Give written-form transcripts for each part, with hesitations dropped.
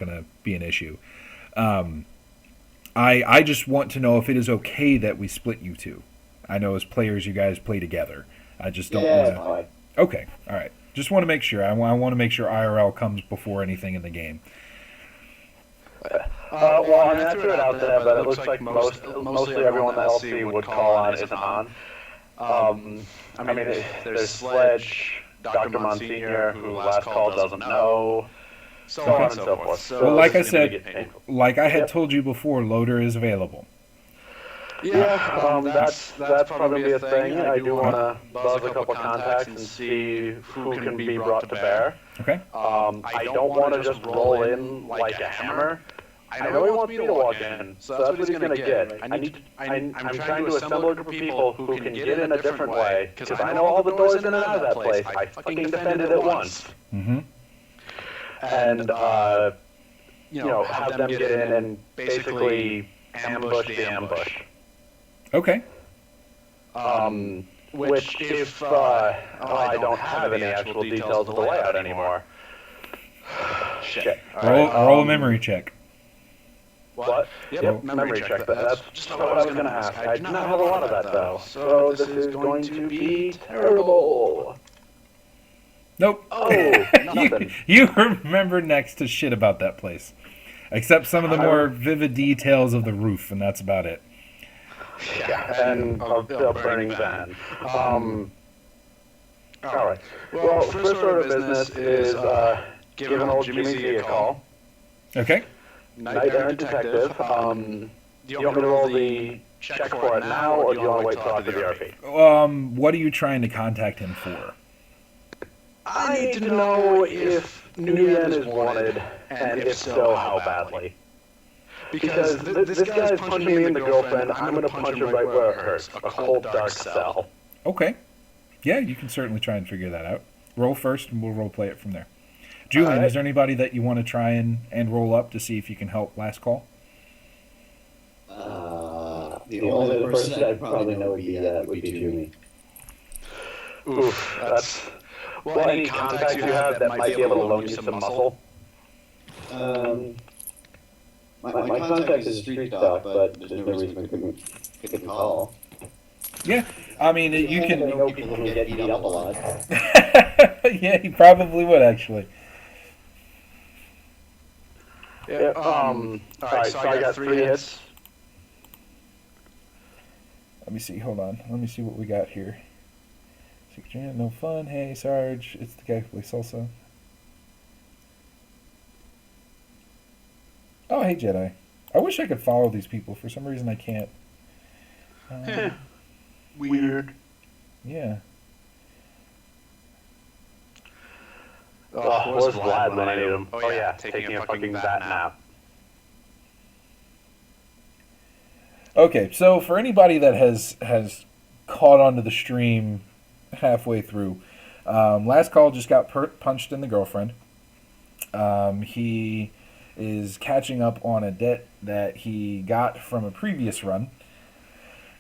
going to be an issue. I just want to know if it is okay that we split you two. I know as players you guys play together. I just don't want to. Okay, all right. Just want to make sure. I want to make sure IRL comes before anything in the game. Well, I mean, I threw it out there, but it looks like mostly everyone that LC would call on isn't on. I mean, there's Sledge, Dr. Monsignor, who last call doesn't know, so on and so forth. So well, like I said, like I had told you before, Loader is available. Yeah, that's probably a thing. I do want to buzz a couple contacts and see who can be brought to bear. Okay. I don't want to just roll in like a hammer. I know he wants me to walk in, so that's what he's going to get. I'm trying to assemble a group of people who can get in a different way, because I know all the doors in and out of that place. I fucking defended it once. Mm-hmm. And, have them get in and basically ambush the ambush. Okay. Which, if I don't have any actual details of the layout anymore. Shit. Roll a memory check. What? Yep, memory check. That's just what I was going to ask. I do not have a lot of that, though. So this is going to be terrible. Nope. Oh, nothing. you remember next to shit about that place. Except some of the more vivid details of the roof, and that's about it. Yeah, and a burning van. Alright. Well, first order of business is giving old Jimmy Z a call. Okay. Night Errant Detective. Do you want me to roll the check for it now, or do you want to wait till after the RP? What are you trying to contact him for? I need to know if Nguyen is wanted, and if so, how badly. Because this guy's punching me in the girlfriend, I'm going to punch him right where it hurts. A cold, dark cell. Okay. Yeah, you can certainly try and figure that out. Roll first, and we'll role play it from there. Julian, is there anybody that you want to try and roll up to see if you can help last call? The only person I'd probably know would be Jimmy. Oof, that's... Well, any contacts you have that might be able to loan you some muscle? My contact is street talk, but there's no reason I couldn't call. Yeah, I mean, you can... I know people who get beat up a lot. Yeah, he probably would, actually. Yeah, alright, so I got 3 hits. Let me see, hold on. Let me see what we got here. No fun. Hey, Sarge. It's the guy who plays salsa. Oh, hey, Jedi. I wish I could follow these people. For some reason, I can't. Weird. Yeah. Oh, where's Vlad when I need him? Oh yeah, taking a fucking bat nap. Okay, so for anybody that has caught onto the stream halfway through, last call just got punched in the girlfriend. He is catching up on a debt that he got from a previous run.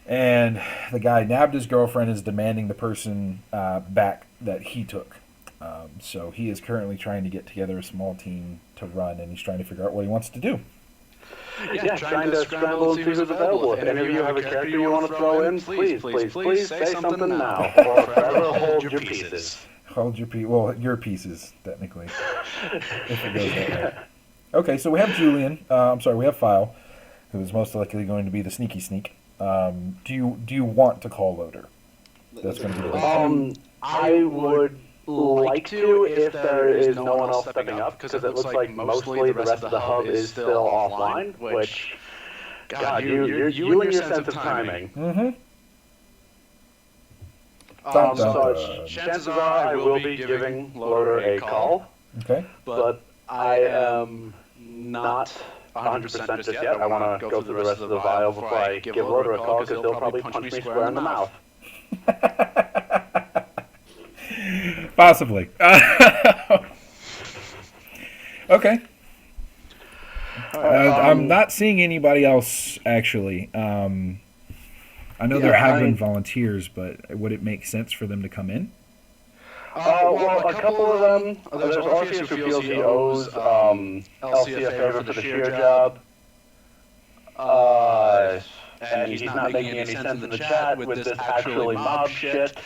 And the guy nabbed his girlfriend, is demanding the person back that he took. So he is currently trying to get together a small team to run, and he's trying to figure out what he wants to do. Yeah, trying to scramble and see who's available. If any of you have a character you want to throw in, please say something now, or forever hold your pieces. Hold your pieces. Well, your pieces, technically. If it goes that way. Okay, so we have Julian. We have File, who is most likely going to be the sneaky sneak. Do you want to call Loader? That's going to be I would like to if there is no one else stepping up, because it looks like mostly the rest of the hub is still offline, which, God, you and your sense of timing. Mm-hmm. So chances are I will be giving Loader a call. Okay. But I am not 100% just yet. I want to go through the rest of the vial before I give Loader a call, because he'll probably punch me square in the mouth. Possibly. Okay. I'm not seeing anybody else, actually. I know there have been volunteers, but would it make sense for them to come in? Well, a couple of them. There's Orpheus who feels he owes LC a favor for the shear job. And he's not making any sense in the chat with this actually mob shit.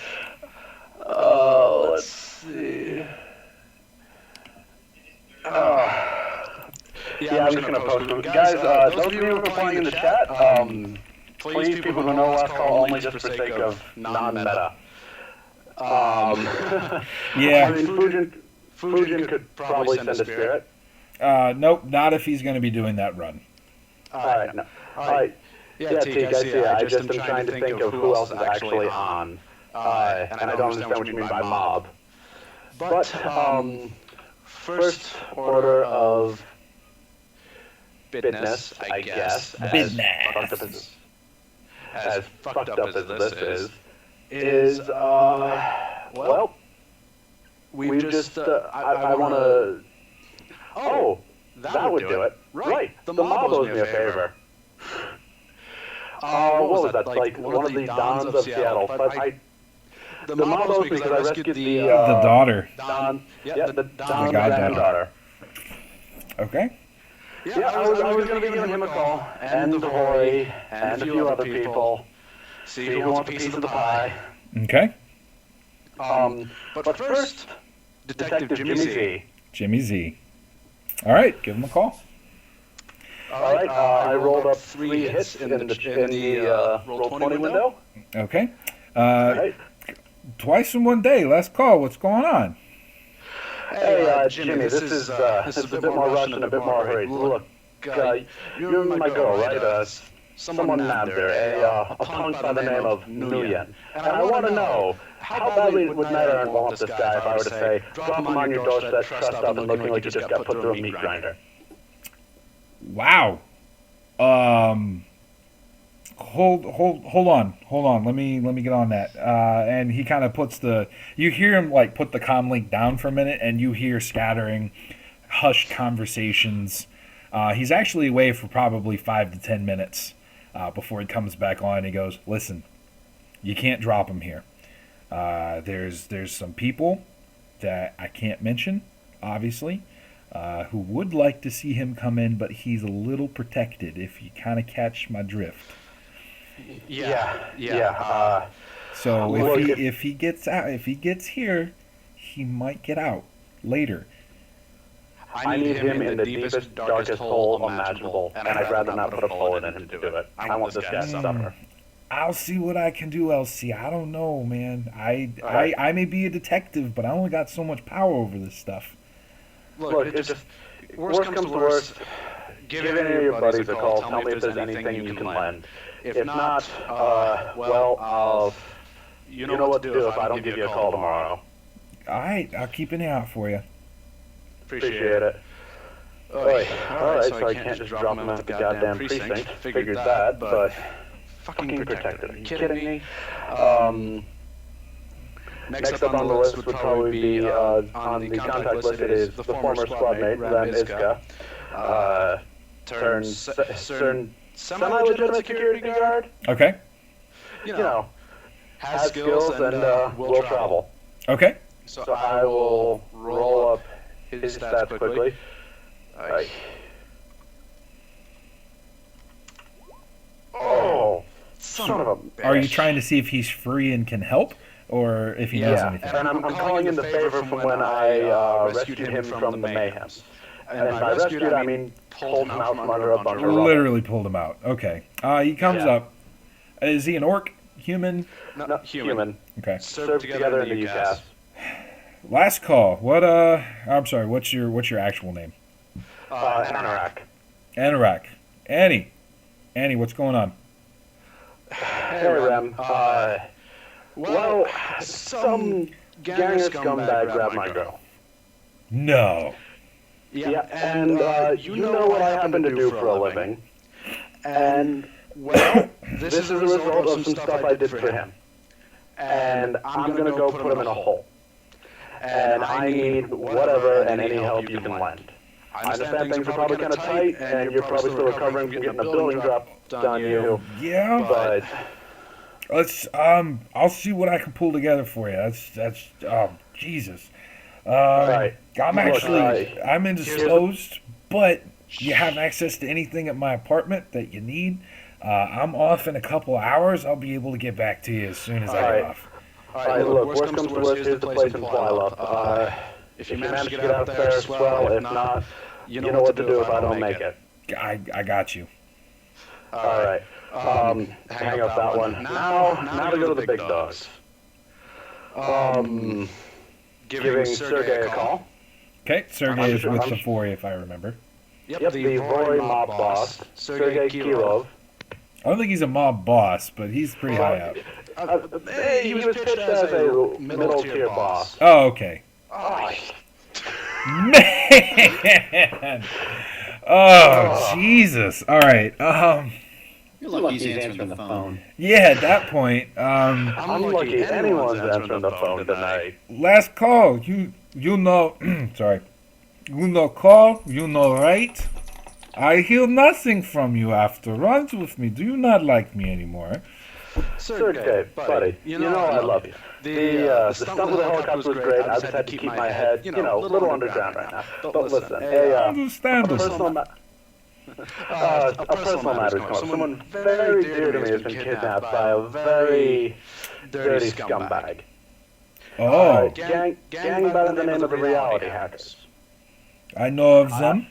Let's see. Yeah, I'm just gonna post them. Guys, those of you who are playing in the chat, please, people who know last call only just for sake of non-meta. Yeah. I mean, Fujin could probably send a spirit. Nope, not if he's going to be doing that run. Alright, no. Alright. Yeah, Teague, I see. I just am trying to think of who else is actually on. And I don't understand what you mean by mob. But, first order of business, I guess, as fucked up as this is, well, we've just, I want to, that would do it. Right, the mob owes me a favor. What was that, like one of the Dons of Seattle, but the mob owes me because I rescued the daughter. the goddaughter. Okay. Yeah, I was going to be giving him a call, and the boy, and a few other people, see who wants a piece of the pie. Okay. But first, Detective Jimmy Z. Jimmy Z. All right, give him a call. All right, I rolled up 3 hits in the roll 20 window. Okay. Right. Twice in one day. Last call. What's going on? Hey, Jimmy, this is a bit more rushed and a bit more hurried. Look, you're my girl, right? Someone nabbed her, a punk by the name of Nguyen. And I want to know, how badly would matter and want this guy if I were to say, drop him on your doorstep, trussed up and looking like you just got put through a meat grinder? Wow. Hold on. Let me get on that. And he kind of puts you hear him like put the comm link down for a minute, and you hear scattering, hushed conversations. He's actually away for probably 5 to 10 minutes before he comes back on. He goes, "Listen, you can't drop him here. There's some people that I can't mention, obviously, who would like to see him come in, but he's a little protected. If you kind of catch my drift." Yeah. So if he gets out, if he gets here, he might get out later. I need him in the deepest, darkest hole imaginable, and I'd rather not put a bullet in him to do it. I want this guy to suffer. I'll see what I can do, LC. I don't know, man. I may be a detective, but I only got so much power over this stuff. Look, it's just, worst comes to worst, give any of your buddies a call, tell me if there's anything you can lend. If not, you know what to do if I don't give you a call tomorrow. Alright, I'll keep an eye out for you. Appreciate it. Alright, so I can't just drop him at the goddamn precinct. Figured that, but fucking protected. Are you kidding me? Next up on the list would probably be, on the contact list, it is the former squad mate, Ram Iska, turned semi-legitimate security guard. Okay. You know, has skills and will travel. Okay. So I will roll up his stats quickly. Oh, son of a bitch. Are you trying to see if he's free and can help, or if he knows anything? And I'm calling in the favor from when I rescued him from the mayhems. And by rescued, I mean pulled him out from under a bunch of rubble. Literally pulled him out. Okay. He comes up. Is he an orc? Human? No, human. Okay. Served together in the UCAS. Last call. I'm sorry. What's your actual name? Anorak. Anorak. Annie, what's going on? Hey, Rem. Well, some gang of scumbag grabbed my girl. No. Yeah, and you know what I happen to do for a living. And, well, this is a result of some stuff I did for him. And I'm going to go put him in a hole. And I need whatever and any help you can lend. I understand things are probably kind of tight, and you're probably still recovering from getting a building dropped on you. Yeah, but let's I'll see what I can pull together for you. Jesus. Right. I'm Look, actually I'm indisposed, but you have access to anything at my apartment that you need. I'm off in a couple hours. I'll be able to get back to you as soon as I get off. Alright, look, worst comes to worst, here's the place in Plylup. If you manage to get out there, swell. If not, you know what to do if I don't make it. I got you. Alright, hang up that one. Now to go to the big dogs. Giving Sergey a call. Okay, Sergey is with the Vori, if I remember. Yep, the Vori mob boss, Sergey Kirov. I don't think he's a mob boss, but he's pretty high up. He was pitched as a middle-tier boss. Oh, okay. Oh, Man! Oh, Jesus. All right. You're lucky he's answering the phone. Yeah, at that point, I'm lucky anyone's answering the phone tonight. last call. You know, sorry. You know call, you know right. I hear nothing from you after runs with me. Do you not like me anymore? Sergey, buddy, you know I love you. The stunt with the helicopter was great. I just had to keep my head, a little underground right now. But listen, Understandable. a personal matter has come up. Someone very dear to me has been kidnapped by a very dirty scumbag. Oh, Gang by the name of the Reality Hackers. I know of them.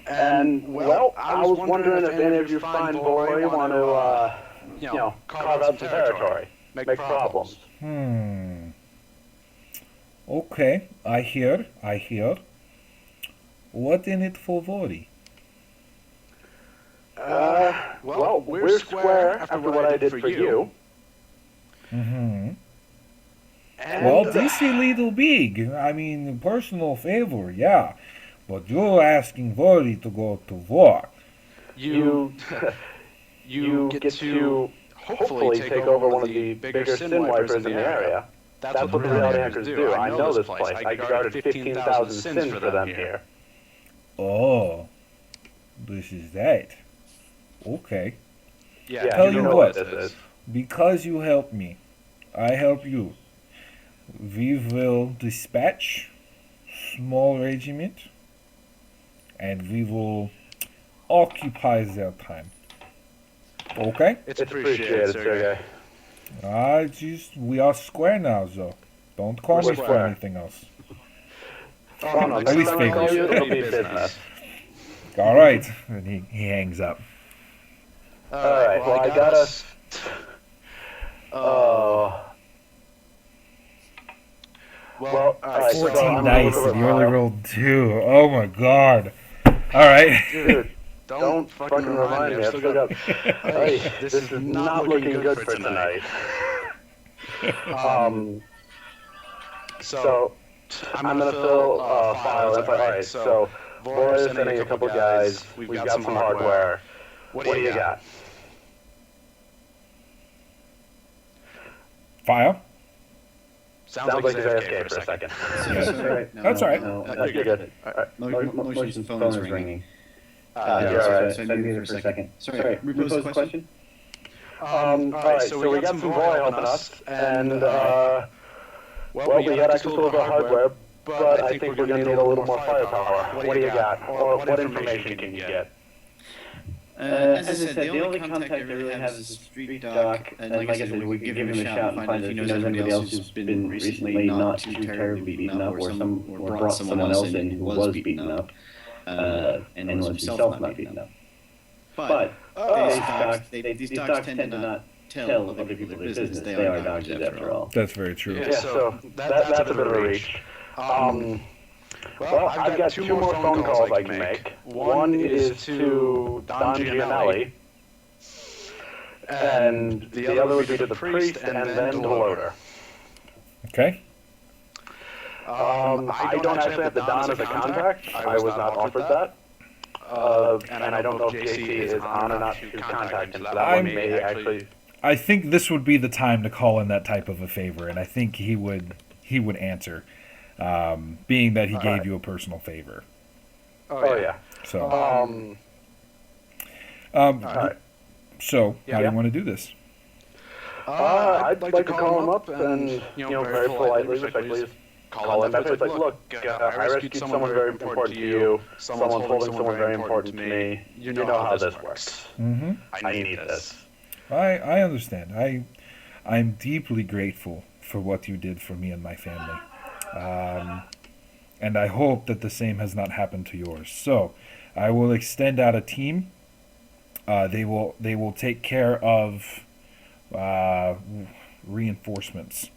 And, well, I was wondering if any of you fine boy want to, carve out some territory, make problems. Okay, I hear. What in it for Vori? Well, we're square after what I did for you. Mm-hmm. And, Well, this is a little big. I mean, personal favor, yeah. But you're asking Vori to go to war. you get to hopefully take over one of the bigger sin wipers in the area. That's what the Reality Hackers do. I know this place. I guarded 15,000 sins for them here. Oh, this is that. Okay. Yeah, Tell you know what. this is. Because you helped me, I help you. We will dispatch small regiment, and we will occupy their time. Okay? It's appreciated, Sergey. We are square now, though. Don't call me for square. anything else. Oh, no, At least next time I call figures. you, it'll be business. All right. And he hangs up. Alright, well, I got us... Well, alright, 14 dice, and you only rolled 2. Oh my god. All right. Dude, don't fucking remind me. I still got... Hey, this is not looking good for tonight. So, I'm gonna fill file info. Alright, so, Boris is sending a couple guys. We've got some hardware. What do you got? File. Sounds like he's AFK for a second. Sorry. That's all right. No, You're good. Alright. Motion's phone is ringing. You're alright. So I muted for a second. Sorry, repose the question? Alright, so we got some boy helping us, and, well, we got access to a little hardware, but I think we're gonna need a little more firepower. What do you got? Or what information can you get? As I said, the only contact I really have is the street doc, and like I said, we could give him a shout and find out if he knows anybody else who's been recently not too terribly beaten up, or brought someone else in who was beaten up, and was himself not beaten up. But these docs tend to not tell other people their business. They are doctors after all. That's very true. Yeah, so that's a bit of a reach. Well, I've got 2 more phone calls I can make. One is to Don Gianelli, and the other would be to the priest and then to Loader. Okay. I don't actually have the Don as a contact. I was not offered that. And I don't know if JC is on or not to contact him, so that one may actually... I think this would be the time to call in that type of a favor, and I think he would answer, being that he gave you a personal favor. Oh yeah. So, all right. so how do you want to do this? I'd like to call him up and, very politely, respectfully, call him back. It's like, look, I rescued someone very important to you. Someone's holding someone very important to me. You know how this works. Mm-hmm. I need this. I understand. I'm deeply grateful for what you did for me and my family. And I hope that the same has not happened to yours. So, I will extend out a team. They will take care of reinforcements.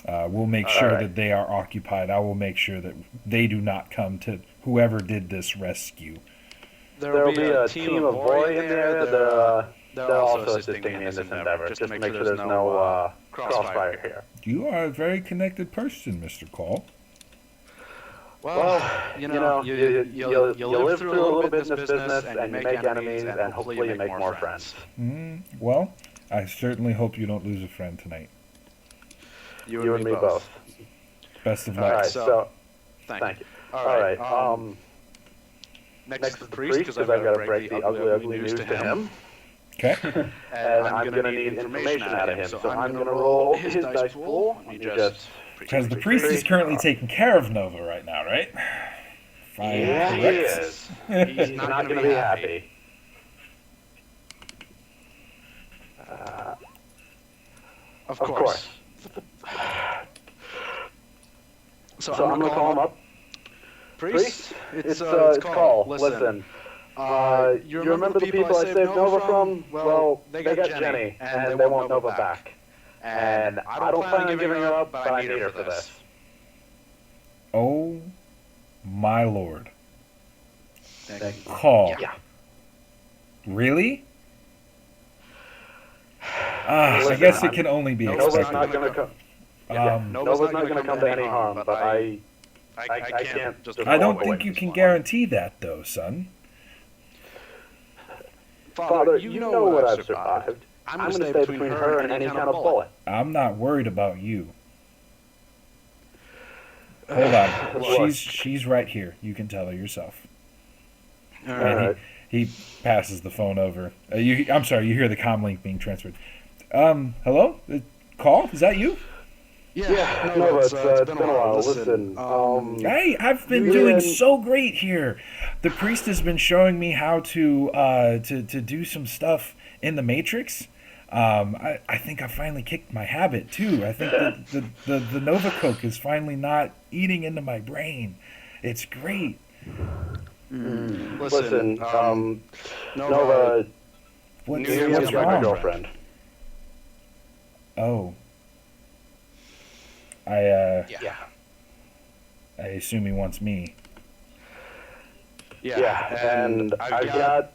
We'll make sure that they are occupied. I will make sure that they do not come to whoever did this rescue. There will be a team of Voy in there. They're also assisting me in this endeavor, just to make sure there's no crossfire here. You are a very connected person, Mr. Call. Well, you live through a little bit in this business, and you make enemies, and hopefully you make more friends. Well, I certainly hope you don't lose a friend tonight. You and me both. Best of luck. All right, so thank you. All right, next is the priest, because I've got to break the ugly news to him. Okay. And I'm going to need information out of him, so I'm going to roll his dice pool. Because the priest is currently taking care of Nova right now, right? Yeah, he is. He's not going to be happy. Of course. So I'm going to call him up. Priest, it's Call. Listen. You remember the people I saved Nova from? Well, they got Jenny, and they want Nova back. And I don't plan on giving her up, but I need her for this. Oh, my lord. Call. Yeah. Really? I guess it can only be expected. Nova's not going to come. Nova's not going to come to any harm, but I can't just. I don't think you can guarantee that, though, son. Father, you know what I've survived. I'm going to stay between her and any kind of bullet. I'm not worried about you. Hold on. She's right here. You can tell her yourself. All right. He passes the phone over. I'm sorry, you hear the comm link being transferred. Hello? Call? Is that you? Yeah, no, it's been a while. Listen, hey, I've been doing so great here. The priest has been showing me how to do some stuff in the Matrix. I think I finally kicked my habit too. I think that the Nova Coke is finally not eating into my brain. It's great. Listen, Nova, what's my wrong? girlfriend. Oh. Yeah. I assume he wants me. Yeah, and I've got,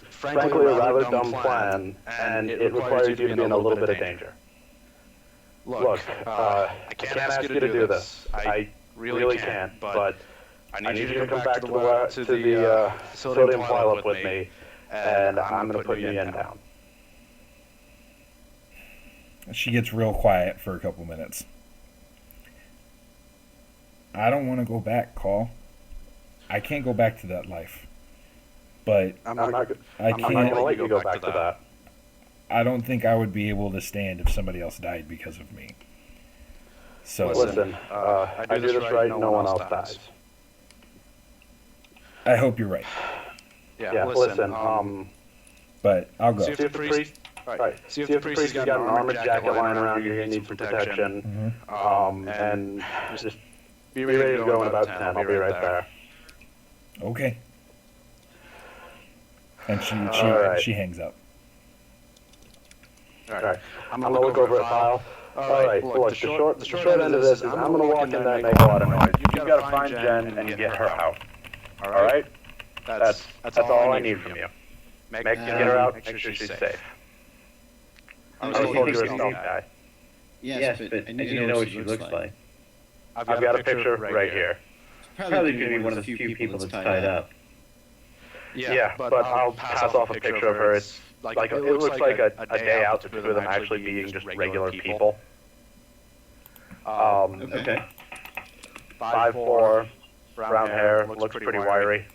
frankly, a rather dumb plan, and it requires you to be in a little bit of danger. Look, I can't ask you to do this. I really can't, but I need you to come back to the sodium pile-up with me, and I'm going to put you in down. She gets real quiet for a couple minutes. I don't want to go back, Call. I can't go back to that life. But I'm not going to let you go back to that. I don't think I would be able to stand if somebody else died because of me. So listen, I do this right, no one else dies. I hope you're right. Yeah, listen, but I'll go. see if the priest, see if the priest has got an armored jacket lying around here, he needs some protection, and just be ready to go in about 10, I'll be right there. Okay. And she hangs up. All right. I'm gonna look over at File. All right. Look, the short end of this is I'm gonna walk in there and make a lot of noise. You've got to find Jen and get her out. All right. That's all I need from you. Get her out. Make sure she's safe. I'm told you're a stealth guy. Yes, but I need to know what she looks like. I've got a picture right here. Probably going to be one of the few people that's tied up. Yeah, but I'll pass off a picture of her. It's like it looks like a day out, the two of them actually being just regular people. Okay. 5'4", brown hair, looks pretty wiry.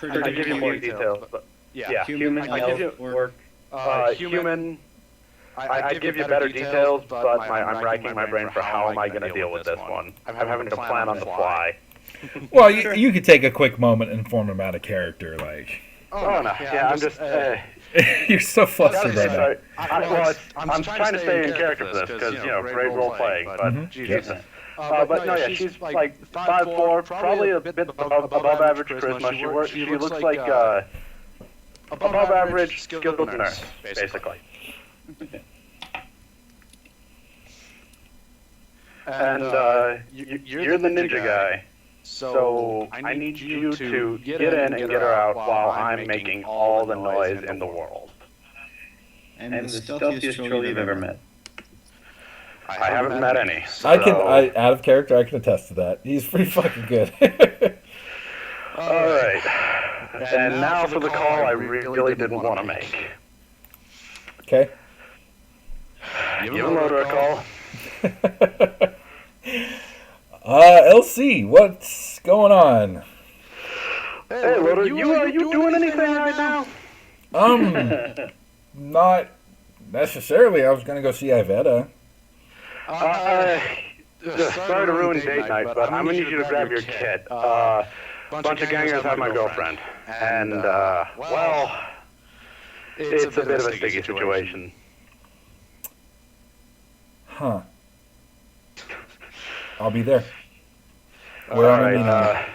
I can give you more details, but yeah, Human, I give elf, orc, Human. I'd give you better details, but I'm racking my brain for how am I going to deal with this one. I'm having to plan on the fly. Well, you could take a quick moment and form him out of character, like. Oh no, yeah, I'm just. You're so flustered right now. I'm trying to stay in character for this because great role playing, but Jesus. But no, yeah, she's like 5'4", probably a bit above average charisma. She looks like above average skilled nurse, basically. And you're the ninja guy, so I need you to get in and get her out while I'm making all the noise in the world. And the stealthiest troll you've ever met. I haven't met any. So. Out of character, I can attest to that. He's pretty fucking good. All right. And now for the call I really didn't want to make. Okay. Give Loader a call. LC, what's going on? Hey, Loader, you doing anything right now? Not necessarily. I was going to go see Iveta. Sorry to ruin date night, but I'm going to need you to grab your kit. Bunch of gangers have my girlfriend. And, well, it's a bit of a sticky situation. Huh. I'll be there. All right.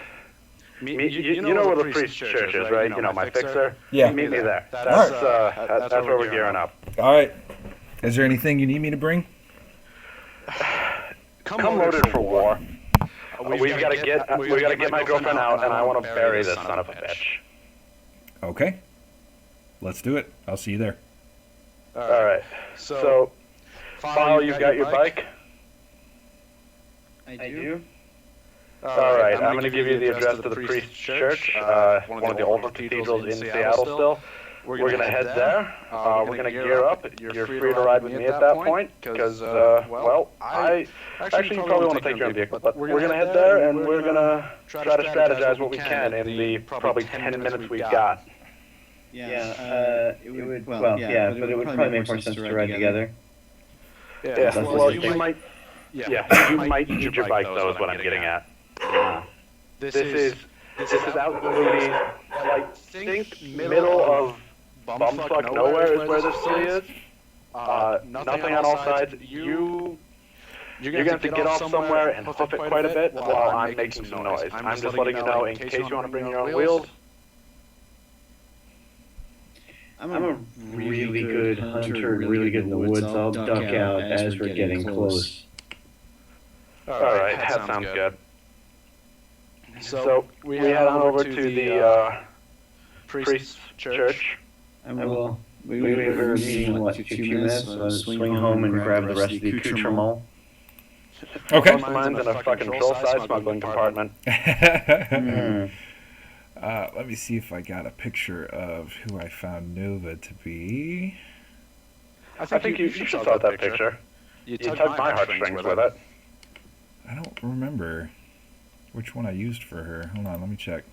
You know where the priest church is, right? You know, my fixer? Yeah. Meet me there. That's where we're gearing up. All right. Is there anything you need me to bring? Come loaded for war. We've got to get my girlfriend out, and I want to bury this son of a bitch. Okay. Let's do it. I'll see you there. All right. So, File, you've got your bike? I do. All right. I'm going to give you the address to the priest's church, one of the older cathedrals in Seattle still. We're going to head there. We're going to gear up. You're free to ride with me at that point because, well, actually, you probably want to take your own vehicle, but we're going to head there and we're going to try to strategize what we can in the probably 10 minutes we've got. It would, but it would probably make more sense to ride together. Yeah, well, you might use your bike, though, is what I'm getting at. This is out in the, like, think middle of bumfuck nowhere is where this city is. Nothing on all sides. You're going to have to get off somewhere and hoof it quite a bit while I'm making some noise. I'm just letting you know in case you want to bring your own wheels. I'm a really good hunter, really good in the woods. I'll duck out as we're getting close. All right, that sounds good. So we head on over to the priest's church. And we were meeting in, a few minutes, so I'll swing home and grab the rest of the accoutrement. Okay. Mine's in a fucking troll-sized smuggling compartment. Let me see if I got a picture of who I found Nova to be. I think you should have that picture. You tugged my heartstrings with it. I don't remember which one I used for her. Hold on, let me check.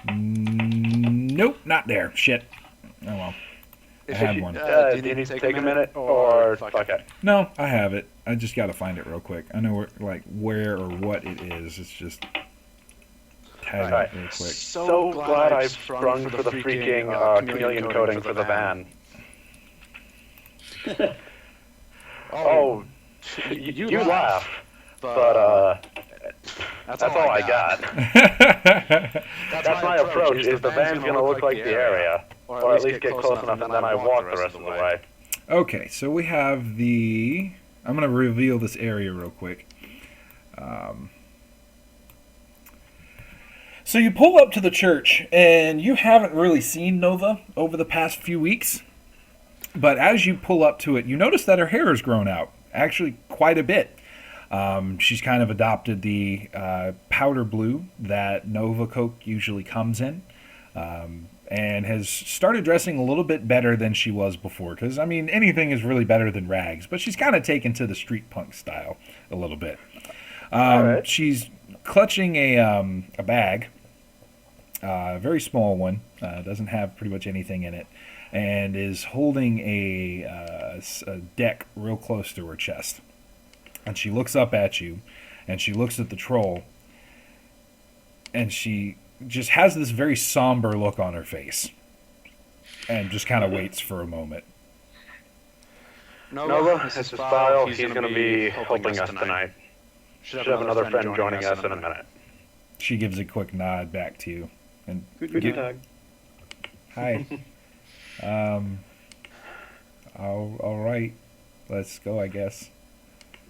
Nope, not there. Shit. Oh well. I had one. Do you need to take a minute or fuck it? No, I have it. I just got to find it real quick. I know where or what it is. It's just tag it real quick. So glad I've sprung for the freaking chameleon coating for the van. Oh, you laugh, but that's all I got. That's my approach. Is the van's gonna look like the area, or at least get close enough, and then I walk the rest of the way. Okay, so we have the. I'm gonna reveal this area real quick. So you pull up to the church, and you haven't really seen Nova over the past few weeks. But as you pull up to it, you notice that her hair has grown out, actually quite a bit. She's kind of adopted the powder blue that Nova Coke usually comes in, and has started dressing a little bit better than she was before. Because, I mean, anything is really better than rags, but she's kind of taken to the street punk style a little bit. She's clutching a bag, a very small one, doesn't have pretty much anything in it, and is holding a deck real close to her chest. And she looks up at you, and she looks at the troll, and she just has this very somber look on her face, and just kind of waits for a moment. Nova, this is File. He's going to be helping us tonight. Should have another friend joining us in a minute. She gives a quick nod back to you. And Good talk. Hi. All right. Let's go, I guess.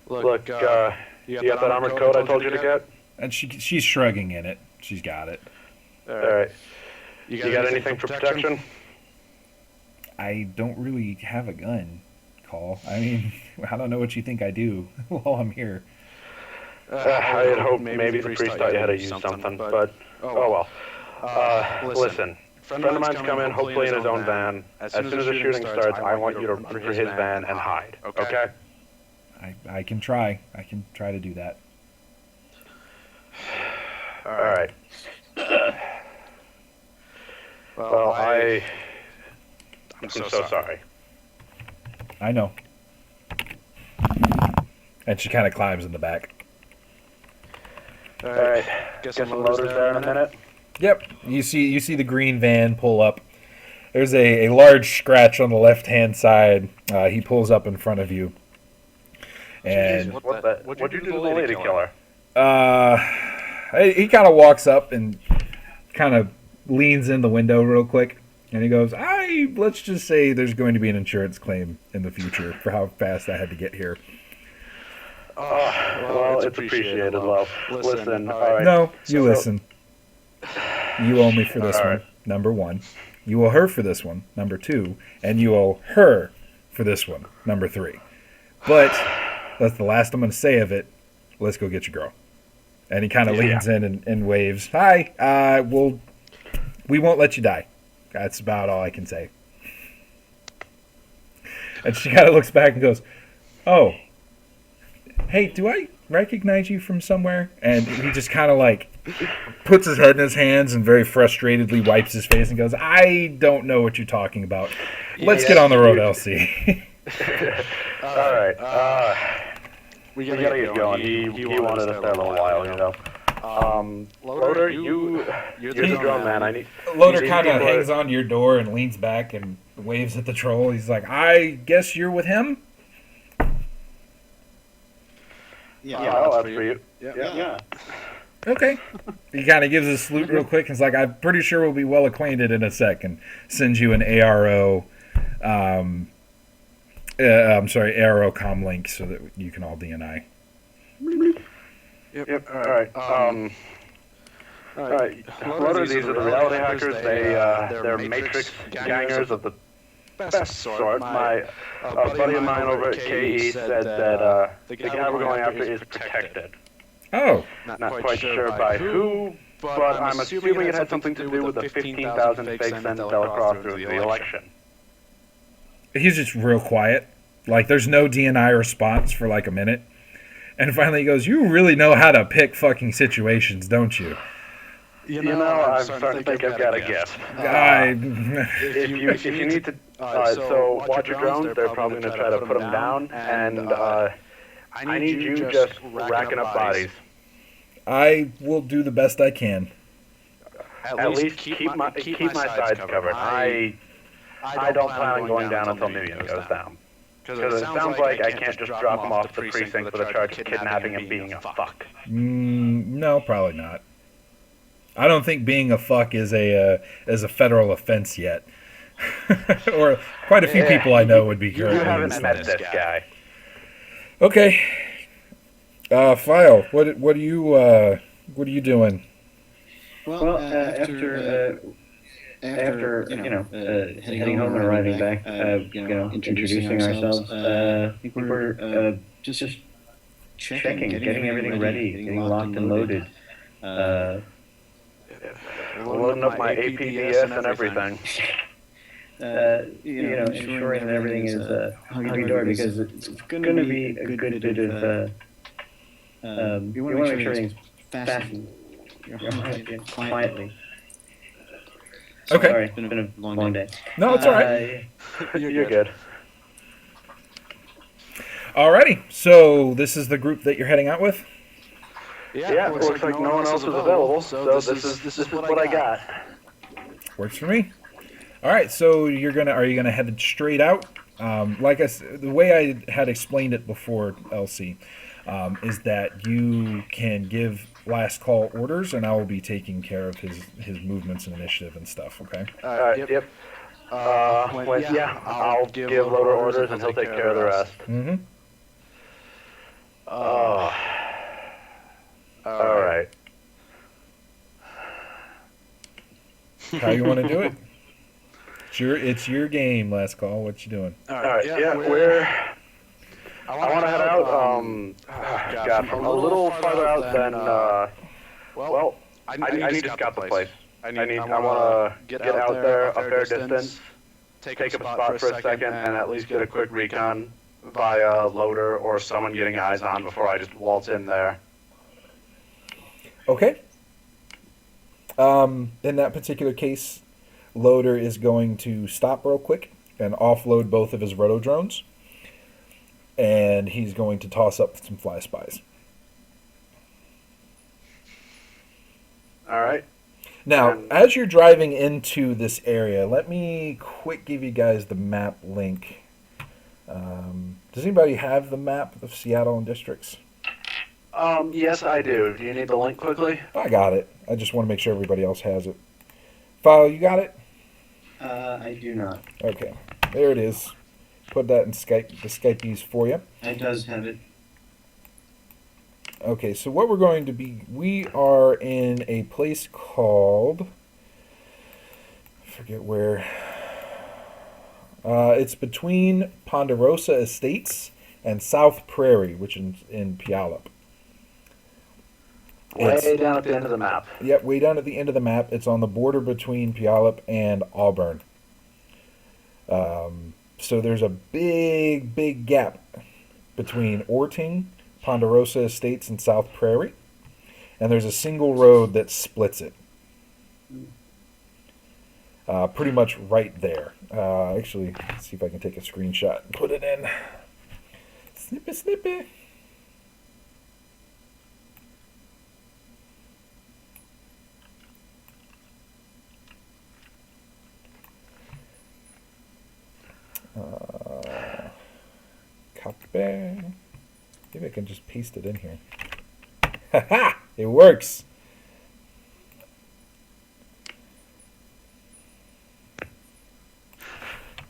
Look, you got that armored coat I told you to get? And she's shrugging in it. She's got it. All right. You got anything for protection? I don't really have a gun, Call. I mean, I don't know what you think I do while I'm here. I had hoped maybe the priest taught you how to use something, but oh well. Listen, a friend of mine's coming, hopefully in his own van. As soon as the shooting starts, I want you to run for his van and hide, okay? I can try. I can try to do that. All right. Well, I'm so sorry. I know. And she kind of climbs in the back. All right. Get some loaders there in a minute. Yep. You see the green van pull up. There's a large scratch on the left-hand side. He pulls up in front of you. And what'd you do to the lady killer? He kind of walks up and kind of leans in the window real quick. And he goes, let's just say there's going to be an insurance claim in the future for how fast I had to get here. Well, it's appreciated, love. Listen, all right. No, listen. You owe me for this one, number 1. You owe her for this one, number 2. And you owe her for this one, number 3. But that's the last I'm going to say of it. Let's go get your girl. And he kind of leans in and waves. Hi, we won't let you die. That's about all I can say. And she kind of looks back and goes, oh, hey, do I recognize you from somewhere? And he just kind of like puts his head in his hands and very frustratedly wipes his face and goes, I don't know what you're talking about. Let's get on the road, Elsie. All right. We gotta get going. He wanted us there a little while, you know. Loader, you're the drum man. Loader kind of hangs on to your door and leans back and waves at the troll. He's like, I guess you're with him? Yeah, that's for you. Yeah. Okay. He kind of gives a salute real quick and is like, I'm pretty sure we'll be well acquainted in a sec, and sends you an ARO, ARO comm link so that you can all DNI. Yep. All right. Loader, these are the reality hackers. They're Matrix gangers of the best sort. My buddy of mine over at KE said that the guy we're going after is protected. Oh. Not quite sure by who, but I'm assuming it had something to do with the 15,000 fake cents Delacroix through the election. He's just real quiet. Like, there's no DNI response for like a minute. And finally he goes, you really know how to pick fucking situations, don't you? You know, I'm starting to think I've got a guess. If you need to, so watch your drones. They're probably going to try to put them down, and I need you just racking up bodies. I will do the best I can. At least keep my sides covered. I don't plan on going down until Minion goes down. Because it sounds like I can't just drop him off the precinct with a charge of kidnapping and being a fuck. No, probably not. I don't think being a fuck is a federal offense yet. Or quite a few people I know would be currently. You haven't met this guy. Okay. File. What are you doing? Well, after heading home and arriving back, introducing ourselves, I think we're just checking, getting everything ready, getting locked and loaded. Loading up my APDS and everything. Ensuring that everything is hunky-dory, because it's going to be a good bit of. You want to make sure everything's fastened quietly. Okay. Sorry, it's been a long day. No, it's all right. You're good. Alrighty. So this is the group that you're heading out with? Yeah, it looks like no one else is available, so this is what I got. Works for me. All right. So are you gonna head straight out? Like I said, the way I had explained it before, LC, is that you can give last call orders, and I will be taking care of his movements and initiative and stuff. Okay. Yep. I'll give Loader orders and he'll take care of the rest. Mm-hmm. Oh. All right. How you want to do it? It's your game. Last call. What you doing? All right. Yeah, I want to head out. God, a little farther out than. I need to scout the place. I want to get out there a fair distance, take up a spot for a second, and at least get a quick recon via Loader or someone getting eyes on before I just waltz in there. Okay. In that particular case, Loader is going to stop real quick and offload both of his roto drones, and he's going to toss up some fly spies. All right. Now, as you're driving into this area, let me quick give you guys the map link. Does anybody have the map of Seattle and districts? Yes, I do. Do you need the link quickly? I got it. I just want to make sure everybody else has it. File, you got it? I do not. Okay. There it is. Put that in Skype, the Skypeys for you. It does have it. Okay, so what we're going to be, we are in a place called, I forget where, it's between Ponderosa Estates and South Prairie, which is in Puyallup. Way down at the end of the map. Yep, way down at the end of the map. It's on the border between Puyallup and Auburn. So there's a big gap between Orting, Ponderosa Estates, and South Prairie. And there's a single road that splits it. Pretty much right there. Actually, let's see if I can take a screenshot and put it in. Snippy. Copy. Maybe I can just paste it in here. Haha! It works!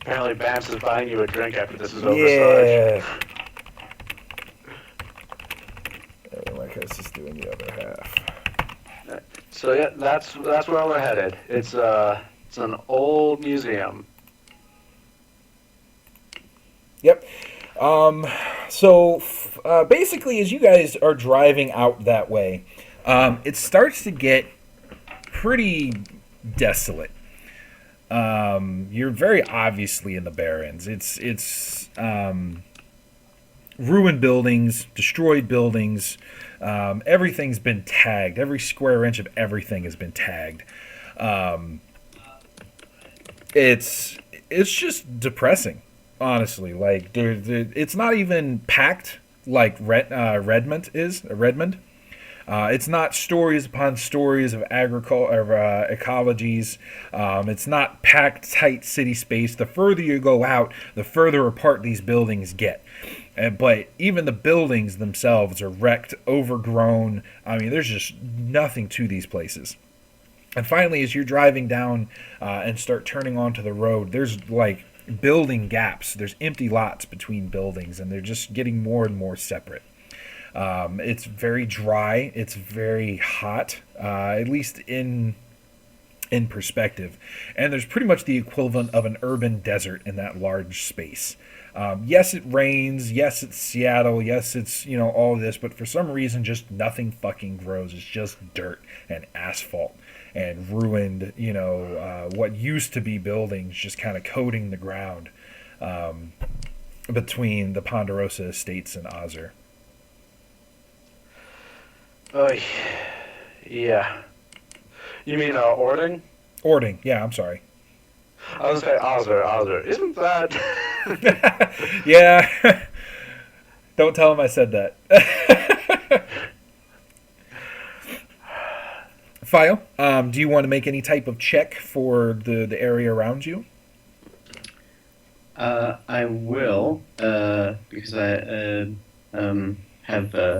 Apparently Bams is buying you a drink after this is over, yeah. Like I was just doing the other half. So yeah, that's where we're headed. It's an old museum. Yep. So basically, as you guys are driving out that way, it starts to get pretty desolate. You're very obviously in the Barrens. It's ruined buildings, destroyed buildings. Everything's been tagged. Every square inch of everything has been tagged. It's just depressing. Honestly, like it's not even packed like Redmond is. Redmond, it's not stories upon stories of ecologies. It's not packed tight city space. The further you go out, the further apart these buildings get. But even the buildings themselves are wrecked, overgrown. I mean, there's just nothing to these places. And finally, as you're driving down and start turning onto the road, there's like building gaps. There's empty lots between buildings, and they're just getting more and more separate. It's very dry. It's very hot, at least in perspective. And there's pretty much the equivalent of an urban desert in that large space. Yes, it rains. Yes, it's Seattle. Yes, it's, all this. But for some reason, just nothing fucking grows. It's just dirt and asphalt and ruined, what used to be buildings just kind of coating the ground between the Ponderosa Estates and Ozzer. Yeah. You mean Orting? Ording. Yeah, I'm sorry. I was gonna say Osler. Isn't that? Yeah. Don't tell him I said that. File. Do you want to make any type of check for the area around you? I will, because I have.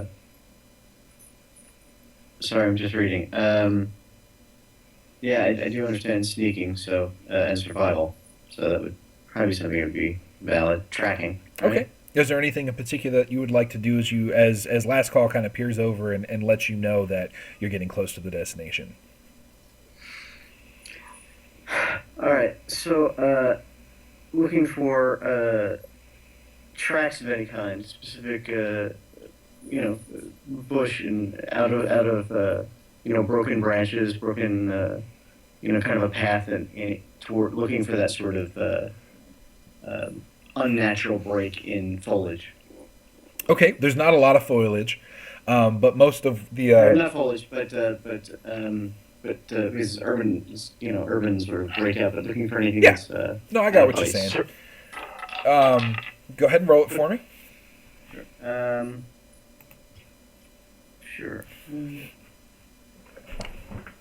Sorry, I'm just reading. Yeah, I do understand sneaking, so and survival, so that would probably be something that would be valid. Tracking. Right? Okay. Is there anything in particular that you would like to do as last call kind of peers over and lets you know that you're getting close to the destination? All right. So, looking for tracks of any kind, specific, bush and out of broken branches, broken, kind of a path and toward looking for that sort of unnatural break in foliage. Okay, there's not a lot of foliage, but most of the Not foliage, but because urban sort of breakout, but looking for anything that's no, I got what you're saying. Go ahead and roll it for me. Sure.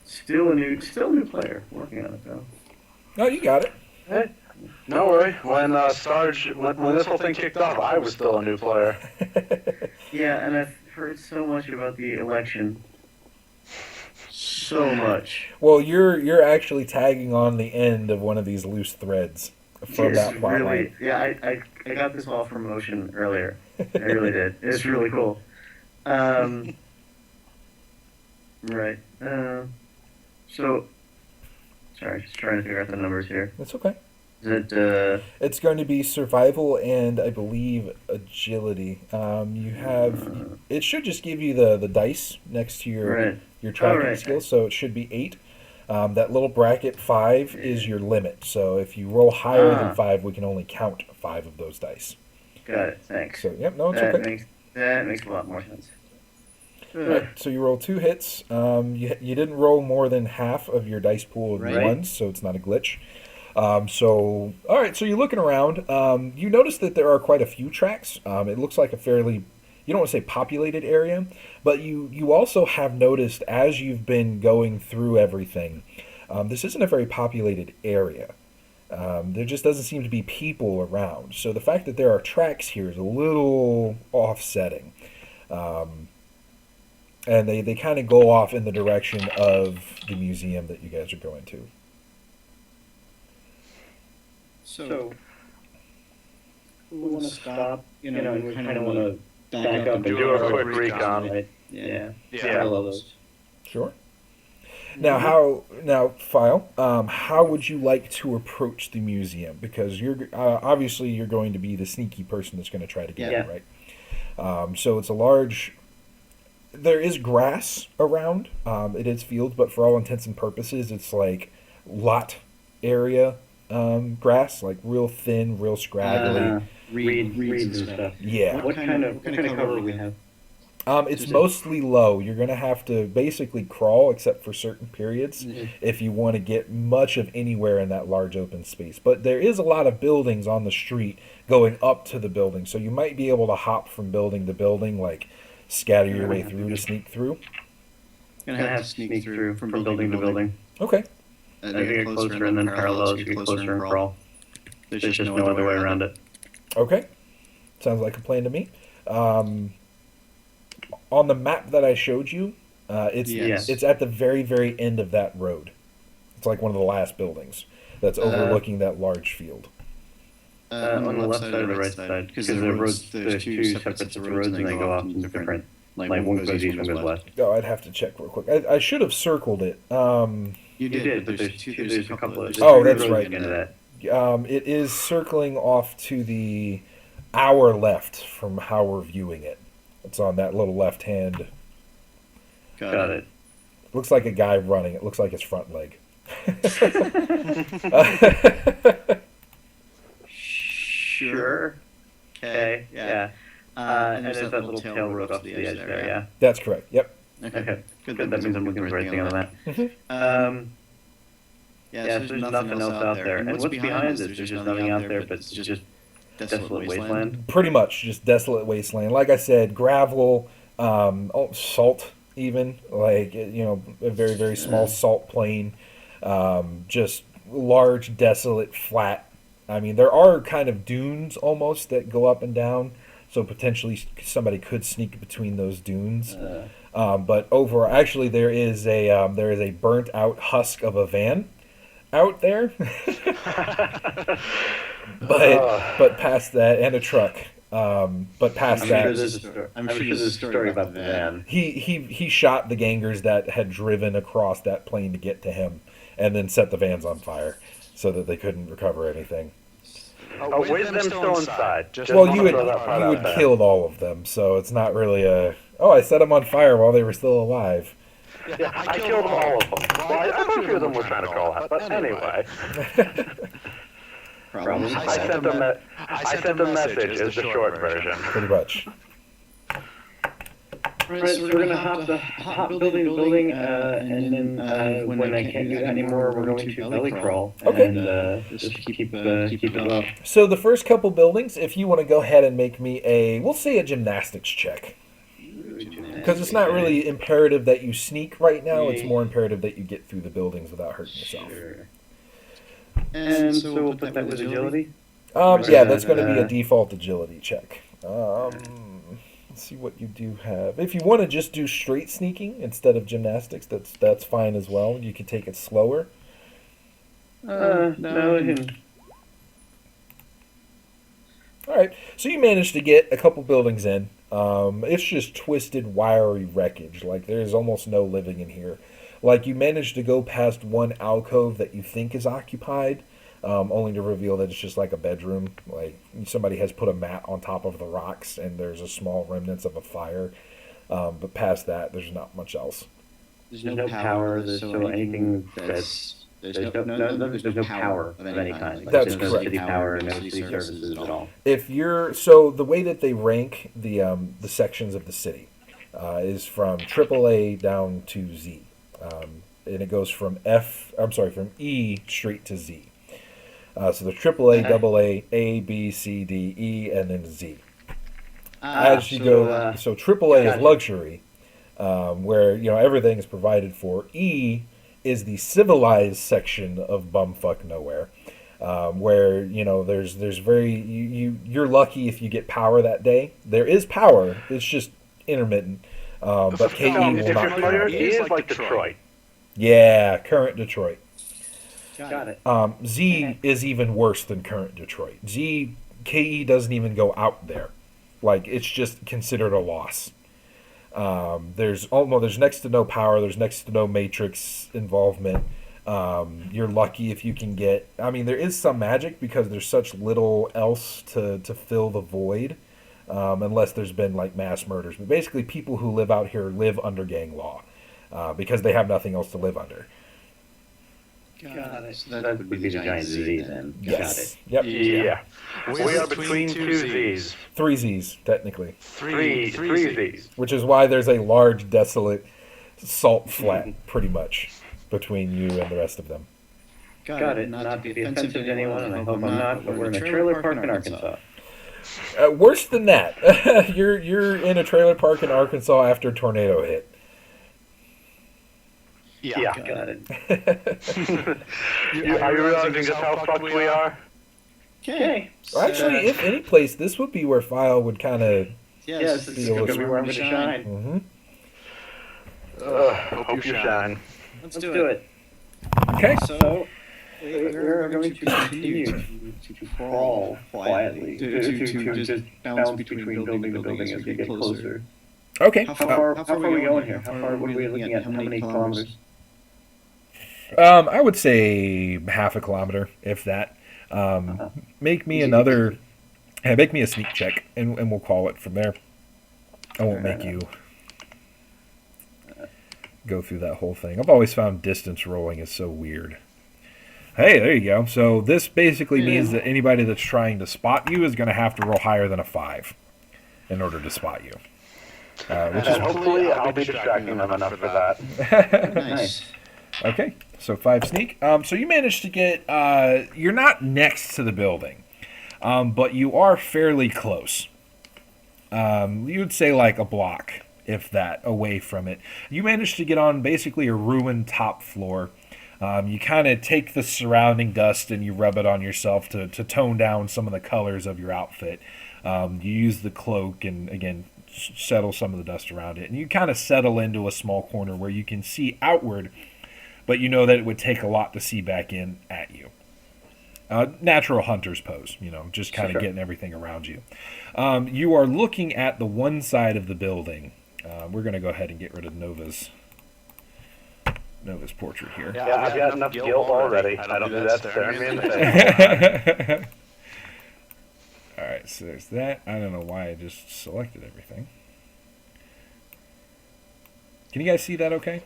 Still a new player. Working on it though. No, you got it. Hey, no worry. When when this whole thing kicked off, I was still a new player. Yeah, and I've heard so much about the election. So much. Well, you're actually tagging on the end of one of these loose threads from that plot really, line. yeah, I got this all from Motion earlier. I really did. It's really cool. Right. So, sorry, just trying to figure out the numbers here. That's okay. Is it, It's going to be survival and I believe agility. You have it should just give you the dice next to your tracking skills, so it should be 8. That little bracket 5 is your limit. So if you roll higher than 5, we can only count 5 of those dice. Got it. Thanks. So yep, no, it's okay. That makes a lot more sense. Right, so you roll 2 hits. You didn't roll more than half of your dice pool of ones, so it's not a glitch. So, all right, so you're looking around. You notice that there are quite a few tracks. It looks like a fairly, you don't want to say populated area, but you also have noticed as you've been going through everything, this isn't a very populated area. There just doesn't seem to be people around. So the fact that there are tracks here is a little offsetting. And they kind of go off in the direction of the museum that you guys are going to. So we want to stop, we kind of want to back up and do a quick recon. Right? Yeah. All those. Sure. Now, File, how would you like to approach the museum? Because you're obviously you're going to be the sneaky person that's going to try to get in, right? So it's a large. There is grass around. It is fields, but for all intents and purposes, it's like lot area grass, like real thin, real scraggly. Reeds and stuff. Yeah. What kind of cover do we have? It's mostly low. You're going to have to basically crawl, except for certain periods, if you want to get much of anywhere in that large open space. But there is a lot of buildings on the street going up to the building, so you might be able to hop from building to building, like scatter your way through to sneak through. Gonna have to sneak through from building to building. Okay. As you get closer and then parallel as you get closer and crawl. There's just no other way around it. Okay. Sounds like a plan to me. On the map that I showed you, it's at the very, very end of that road. It's like one of the last buildings that's overlooking that large field. On the left side or the right side? Because there's two separate sets of roads and they go off in different, like one goes east, one goes west. Oh, I'd have to check real quick. I should have circled it. You did, but there's a couple of. Oh, that's right. Into that. It is circling off to the hour left from how we're viewing it. It's on that little left hand. Got it. Looks like a guy running. It looks like his front leg. Sure. Okay. Yeah. And there's that little tail road off the edge there. Yeah. That's correct. Yep. Okay. Good. That means I'm looking at the right thing on the map. Yeah, so there's nothing else out there. And what's behind this? There's just nothing out there, but it's just desolate wasteland. Pretty much just desolate wasteland. Like I said, gravel, salt, even like a very very small salt plain, just large desolate flat. I mean, there are kind of dunes almost that go up and down, so potentially somebody could sneak between those dunes. But overall, actually, there is a burnt out husk of a van out there. but past that, and a truck. But past I'm that, sure there's a story about the van. he shot the gangers that had driven across that plane to get to him, and then set the vans on fire so that they couldn't recover anything. With them still inside. Well, you would killed all of them, so it's not really a. Oh, I set them on fire while they were still alive. Yeah, I killed all of them. Well, I thought a few of them were trying to crawl out, but anyway. I sent them message is the short version. Pretty much. Right, so we're gonna hop building, and then when I can't do that anymore, we're going to belly crawl. Okay. And just keep it up. So the first couple buildings, if you want to go ahead and make me we'll say a gymnastics check. Because it's not really imperative that you sneak right now, it's more imperative that you get through the buildings without hurting yourself. Sure. And so we'll put that with agility? Yeah, that's going to be a default agility check. Let's see what you do have. If you want to just do straight sneaking instead of gymnastics, that's fine as well. You can take it slower. No. All right, so you managed to get a couple buildings in. It's just twisted, wiry wreckage. Like, there's almost no living in here. Like, you managed to go past one alcove that you think is occupied, only to reveal that it's just like a bedroom. Like, somebody has put a mat on top of the rocks, and there's a small remnants of a fire. But past that, there's not much else. There's no power, so anything that's... There's no power of any kind. Like, That's no correct. City power, no city services at all. So the way that they rank the sections of the city is from AAA down to Z, and it goes from from E straight to Z. So the AAA, AA, A, B, C, D, E, and then Z. As you go, so AAA is luxury, where everything is provided for. E is the civilized section of bumfuck nowhere, where there's you're lucky if you get power that day. There is power, it's just intermittent. But KE will not. If you're familiar, E is like Detroit. Yeah, current Detroit. Got it. Z is even worse than current Detroit. KE doesn't even go out there, like it's just considered a loss. There's next to no power. There's next to no matrix involvement. You're lucky if you can get. I mean, there is some magic because there's such little else to fill the void, unless there's been like mass murders. But basically, people who live out here live under gang law because they have nothing else to live under. Got it. So that would be the giant Z then. Yes. Got it. Yep. Yeah. We are between two Zs. 3 Zs technically. Three Zs. Which is why there's a large, desolate salt flat, pretty much, between you and the rest of them. Got it. Not to be offensive to anyone, and I hope I'm not, but we're in a trailer park in Arkansas. Worse than that. You're in a trailer park in Arkansas after a tornado hit. Yeah. Got it. Are you realizing just how fucked we are? Okay. Actually, if any place, this would be where File would kind of... Yes, this is going to be where I'm going to shine. Hope you shine. Let's do it. Okay. So, we're going to continue to crawl quietly, to just bounce between building to building as we get closer. Okay. How far are we going here? What are we looking at? How many kilometers? I would say half a kilometer, if that. Make me make me a sneak check, and we'll call it from there. I won't make you go through that whole thing. I've always found distance rolling is so weird. Hey, there you go. So this basically means that anybody that's trying to spot you is going to have to roll higher than a 5 in order to spot you. Which is hopefully I'll be distracting them enough for that. Nice. Okay, so 5 sneak. So you managed to get. You're not next to the building, but you are fairly close. You would say like a block, if that, away from it. You managed to get on basically a ruined top floor. You kind of take the surrounding dust and you rub it on yourself to tone down some of the colors of your outfit. You use the cloak and, again, settle some of the dust around it. And you kind of settle into a small corner where you can see outward, but you know that it would take a lot to see back in at you. Natural hunter's pose, just kind of getting everything around you. You are looking at the one side of the building. We're going to go ahead and get rid of Nova's portrait here. Yeah, I've got enough guilt already. I don't do that staring me in the face. All right, so there's that. I don't know why I just selected everything. Can you guys see that okay?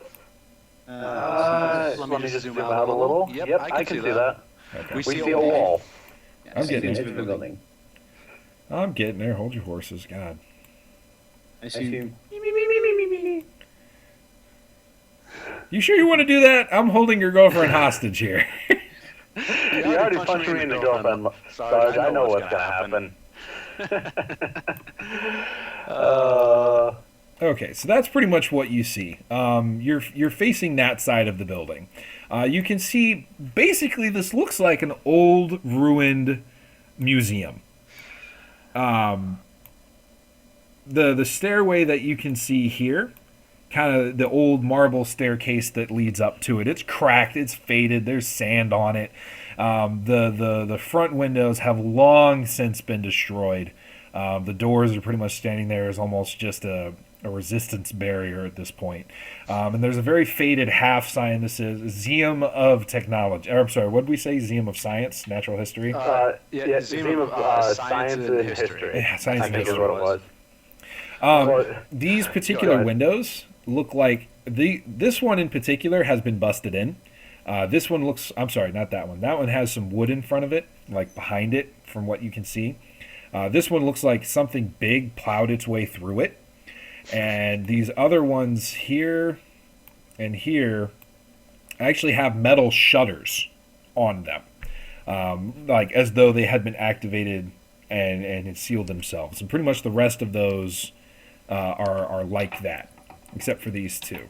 Let me just zoom out a little. Yep, I can see that. Okay. We see a wall. I'm getting into the building. I'm getting there. Hold your horses. God. I see. You sure you want to do that? I'm holding your girlfriend hostage here. You already punched me in the girlfriend, Sarge. I know what's going to happen. Okay, so that's pretty much what you see. You're facing that side of the building. You can see basically this looks like an old ruined museum. The stairway that you can see here, kind of the old marble staircase that leads up to it. It's cracked, it's faded, there's sand on it. The front windows have long since been destroyed. The doors are pretty much standing there as almost just a resistance barrier at this point. And there's a very faded half sign that says Museum of Technology. Or, I'm sorry, what did we say? Museum of Science, Natural History? Museum of Science and History. Yeah, Science and History. Is what it was. These particular windows look like this one in particular has been busted in. This one looks, I'm sorry, not that one. That one has some wood in front of it, like behind it, from what you can see. This one looks like something big plowed its way through it. And these other ones here and here actually have metal shutters on them, like as though they had been activated and had sealed themselves. And pretty much the rest of those are like that, except for these two.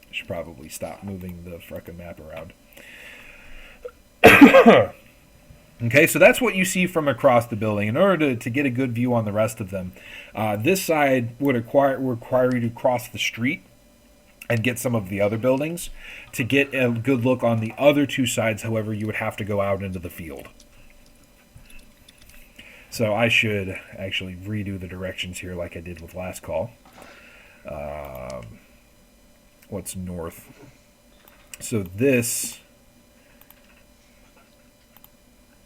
I should probably stop moving the frickin' map around. Okay, so that's what you see from across the building. In order to get a good view on the rest of them, this side would require you to cross the street and get some of the other buildings. To get a good look on the other two sides, however, you would have to go out into the field. So I should actually redo the directions here like I did with last call. What's north? So this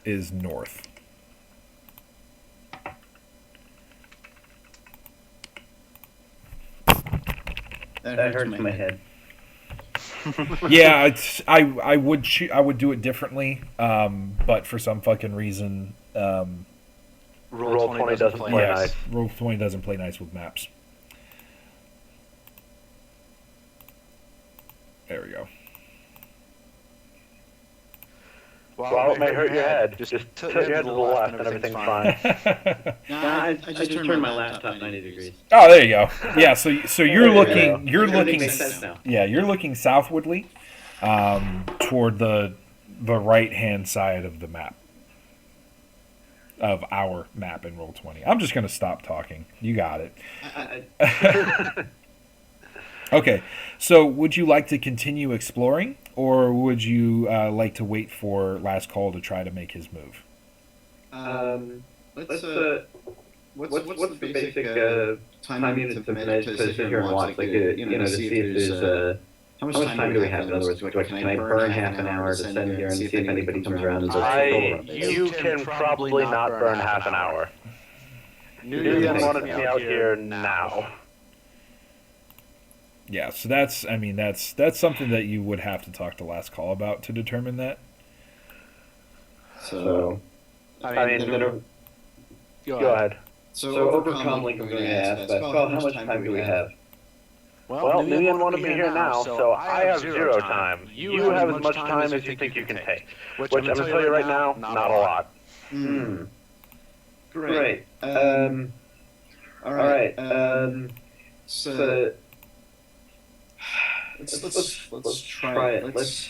is north. That hurts my head. Yeah, I would do it differently, but for some fucking reason, Roll 20 doesn't play nice. Roll 20 doesn't play nice with maps. There we go. Well, it may hurt your head. Just tilt your head to the left and everything's fine. I just turned my laptop 90 degrees. Oh, there you go. Yeah, so you're looking Makes sense now. yeah, you're looking southwardly, toward the right-hand side of the map. Of our map in Roll20. I'm just going to stop talking. You got it. Okay, so would you like to continue exploring, or would you like to wait for last call to try to make his move? What's the basic time units to manage to sit here and watch? Like, to see if there's how much time do we have? In other words, can I burn half an hour to stand here and see if anybody comes around and does You can probably not burn half an hour. You didn't want me out here now. Yeah, so that's something that you would have to talk to last call about to determine that. So, go ahead. So overcome, like I'm going to ask, but how much time do we have? Well, New Yen wanted me here now, so I have 0 time. You have as much time as you think you can take. Which I'm going to tell you right now, not a lot. Great. All right. So let's try it. Let's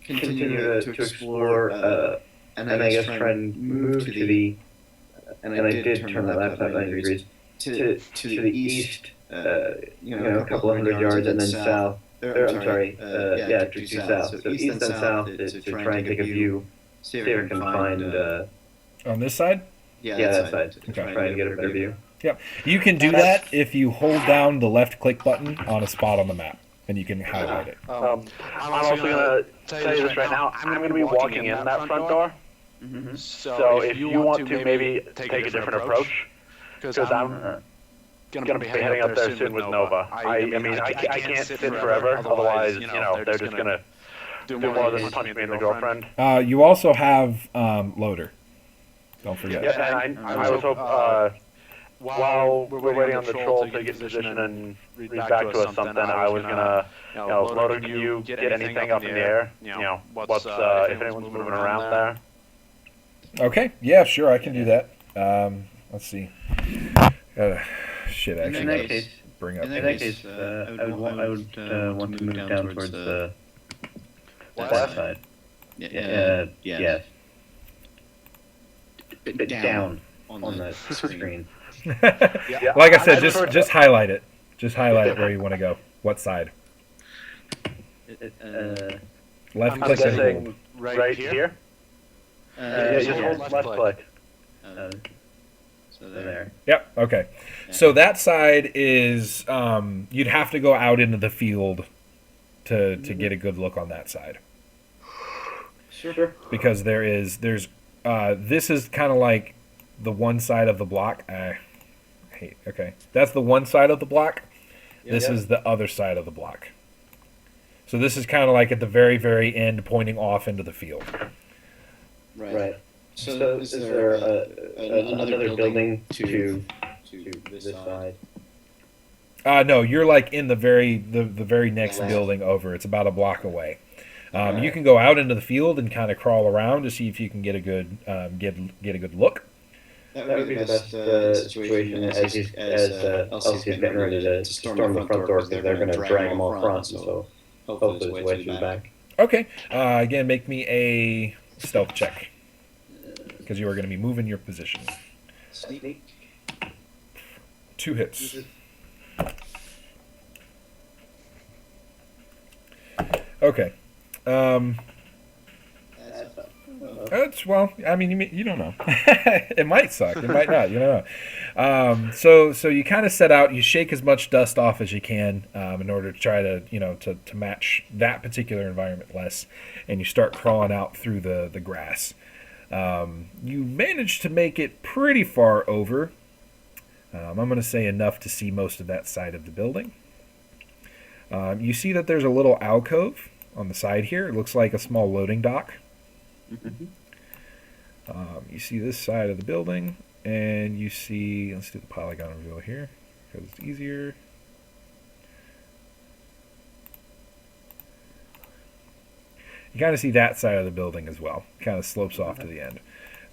continue to explore, and I guess try and move to the. And I did turn my laptop 90 degrees to the east. A couple of hundred yards, and then south. I'm sorry. Due south. So east and south to try and take a view. See if I can find. On this side? Yeah, that side. To try and get a better view. Yep. You can do that if you hold down the left click button on a spot on the map, and you can highlight it. I'm also going to tell you this right now. I'm going to be walking in that front door. Mm-hmm. So if you want to maybe take a different approach, because I'm going to be heading up there soon with Nova. I mean, I can't sit forever, otherwise, they're just going to do more than punch me in the girlfriend. You also have Loader. Don't forget. Yeah, and I was hoping, while we're waiting on the troll to get in position and read back to us something, I was going to, Loader, can you get anything up in the air? What's, if anyone's moving around there? Okay, yeah, sure, I can do that. Let's see. Shit, actually, in that case, bring up. I would want to move down towards the west side. Yes. Bit down on the screen. Like I said, just highlight it. Just highlight it where you want to go. What side? Left click and hold. Right here? Just hold left click. So there. Yep, okay. So that side is, you'd have to go out into the field to get a good look on that side. Sure. Because there's this is kind of like the one side of the block. Okay. That's the one side of the block. This is the other side of the block. So this is kind of like at the very, very end, pointing off into the field. Right. So is there another building to this side? No, you're like in the very next building over. It's about a block away. You can go out into the field and kind of crawl around to see if you can get a good get a good look. That would be the best situation as Elsie's getting ready to storm the front door because they're going to drag him all front. So hopefully there's a way through the back. Okay. Again, make me a stealth check because you are going to be moving your position. Sneak. 2 hits. Okay. That's well. I mean, you don't know. It might suck. It might not. You don't know. So you kind of set out. You shake as much dust off as you can in order to try to to match that particular environment less, and you start crawling out through the grass. You manage to make it pretty far over. I'm going to say enough to see most of that side of the building. You see that there's a little alcove on the side here. It looks like a small loading dock. Mm-hmm. You see this side of the building, and you see, let's do the polygon reveal here, because it's easier. You kind of see that side of the building as well. Kind of slopes off to the end.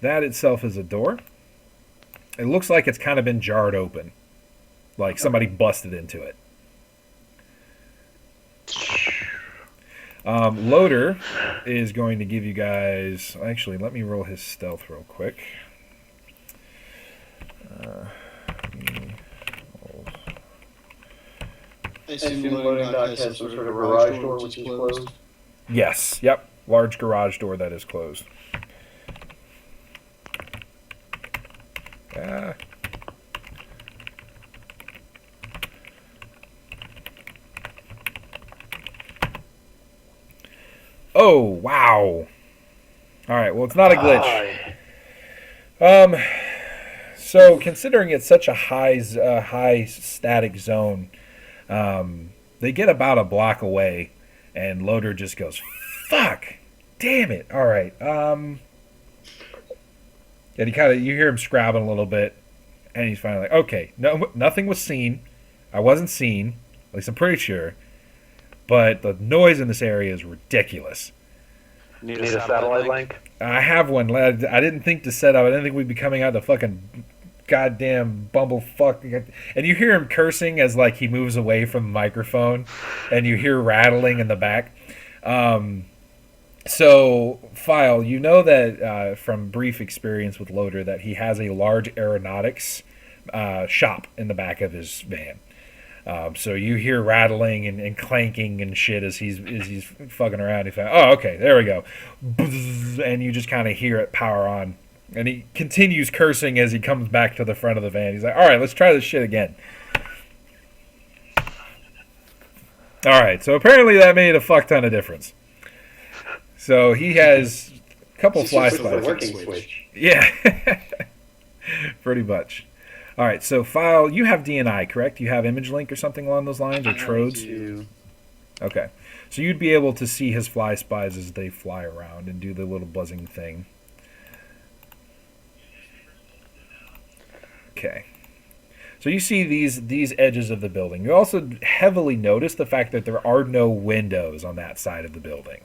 That itself is a door. It looks like it's kind of been jarred open. Like somebody busted into it. Loader is going to give you guys... Actually, let me roll his stealth real quick. I assume loading dock has some sort of garage door which is closed? Yes, yep. Large garage door that is closed. Oh, wow. Alright, well, it's not a glitch. So, considering it's such a high static zone, they get about a block away, and Loader just goes, fuck! Damn it! Alright, and you hear him scrabbling a little bit, and he's finally like, okay, no, nothing was seen. I wasn't seen. At least I'm pretty sure. But the noise in this area is ridiculous. Need a satellite link? I have one. I didn't think to set up. I didn't think we'd be coming out the fucking goddamn bumblefuck. And you hear him cursing as like he moves away from the microphone, and you hear rattling in the back. So, File, you know that from brief experience with Loader that he has a large aeronautics shop in the back of his van. So you hear rattling and clanking and shit as he's fucking around. Oh, okay, there we go. And you just kind of hear it power on. And he continues cursing as he comes back to the front of the van. He's like, all right, let's try this shit again. All right, so apparently that made a fuck ton of difference. So he has a couple fly spies. Working switch. Yeah, pretty much. All right, so File, you have DNI, correct? You have image link or something along those lines, or Trodes? Okay, so you'd be able to see his fly spies as they fly around and do the little buzzing thing. Okay, so you see these edges of the building. You also heavily notice the fact that there are no windows on that side of the building.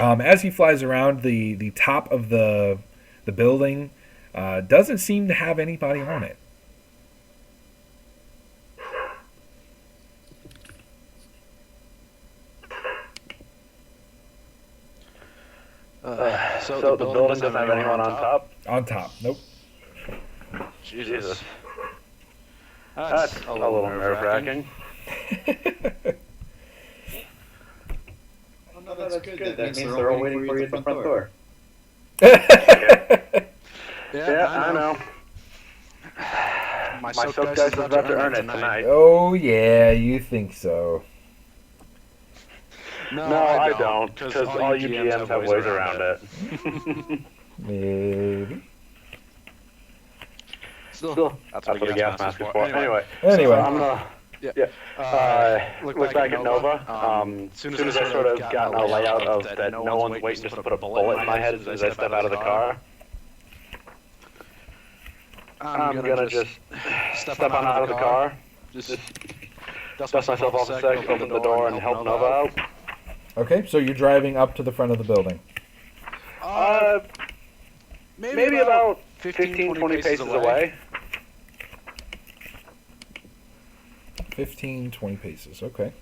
As he flies around, the top of the building doesn't seem to have anybody on it. So the building doesn't have anyone on top? On top, nope. Jesus. That's a little nerve-wracking. No, that's good. That means they're all waiting for you at the front door. Yeah, I know. My soap guy's about to earn it tonight. Oh, yeah, you think so. No, I don't, because all you GMs have ways around it. Maybe. Still, that's what a gas mask is for. Anyway. So I'm look back at Nova. As soon as I sort of got a layout of that no one's waiting just to put a bullet in my head as I step out of the car, I'm gonna just step on out of the car, just dust myself off a sec, open the door, and help Nova out. Okay, so you're driving up to the front of the building. Maybe about 15, 20 paces away. 15, 20 paces, okay.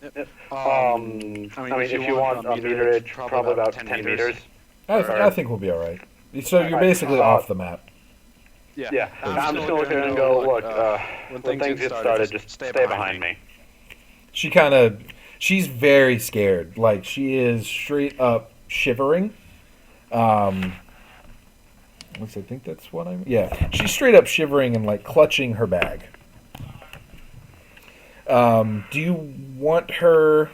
Yep. I mean, if you want a meterage, probably about 10 meters. I think we'll be all right. So you're basically off the map. Yeah. I'm just going to look at it and go, look, when things get started, just stay behind me. She's very scared. Like, she is straight up shivering. I think that's what I'm... Yeah, she's straight up shivering and, like, clutching her bag. Do you want her...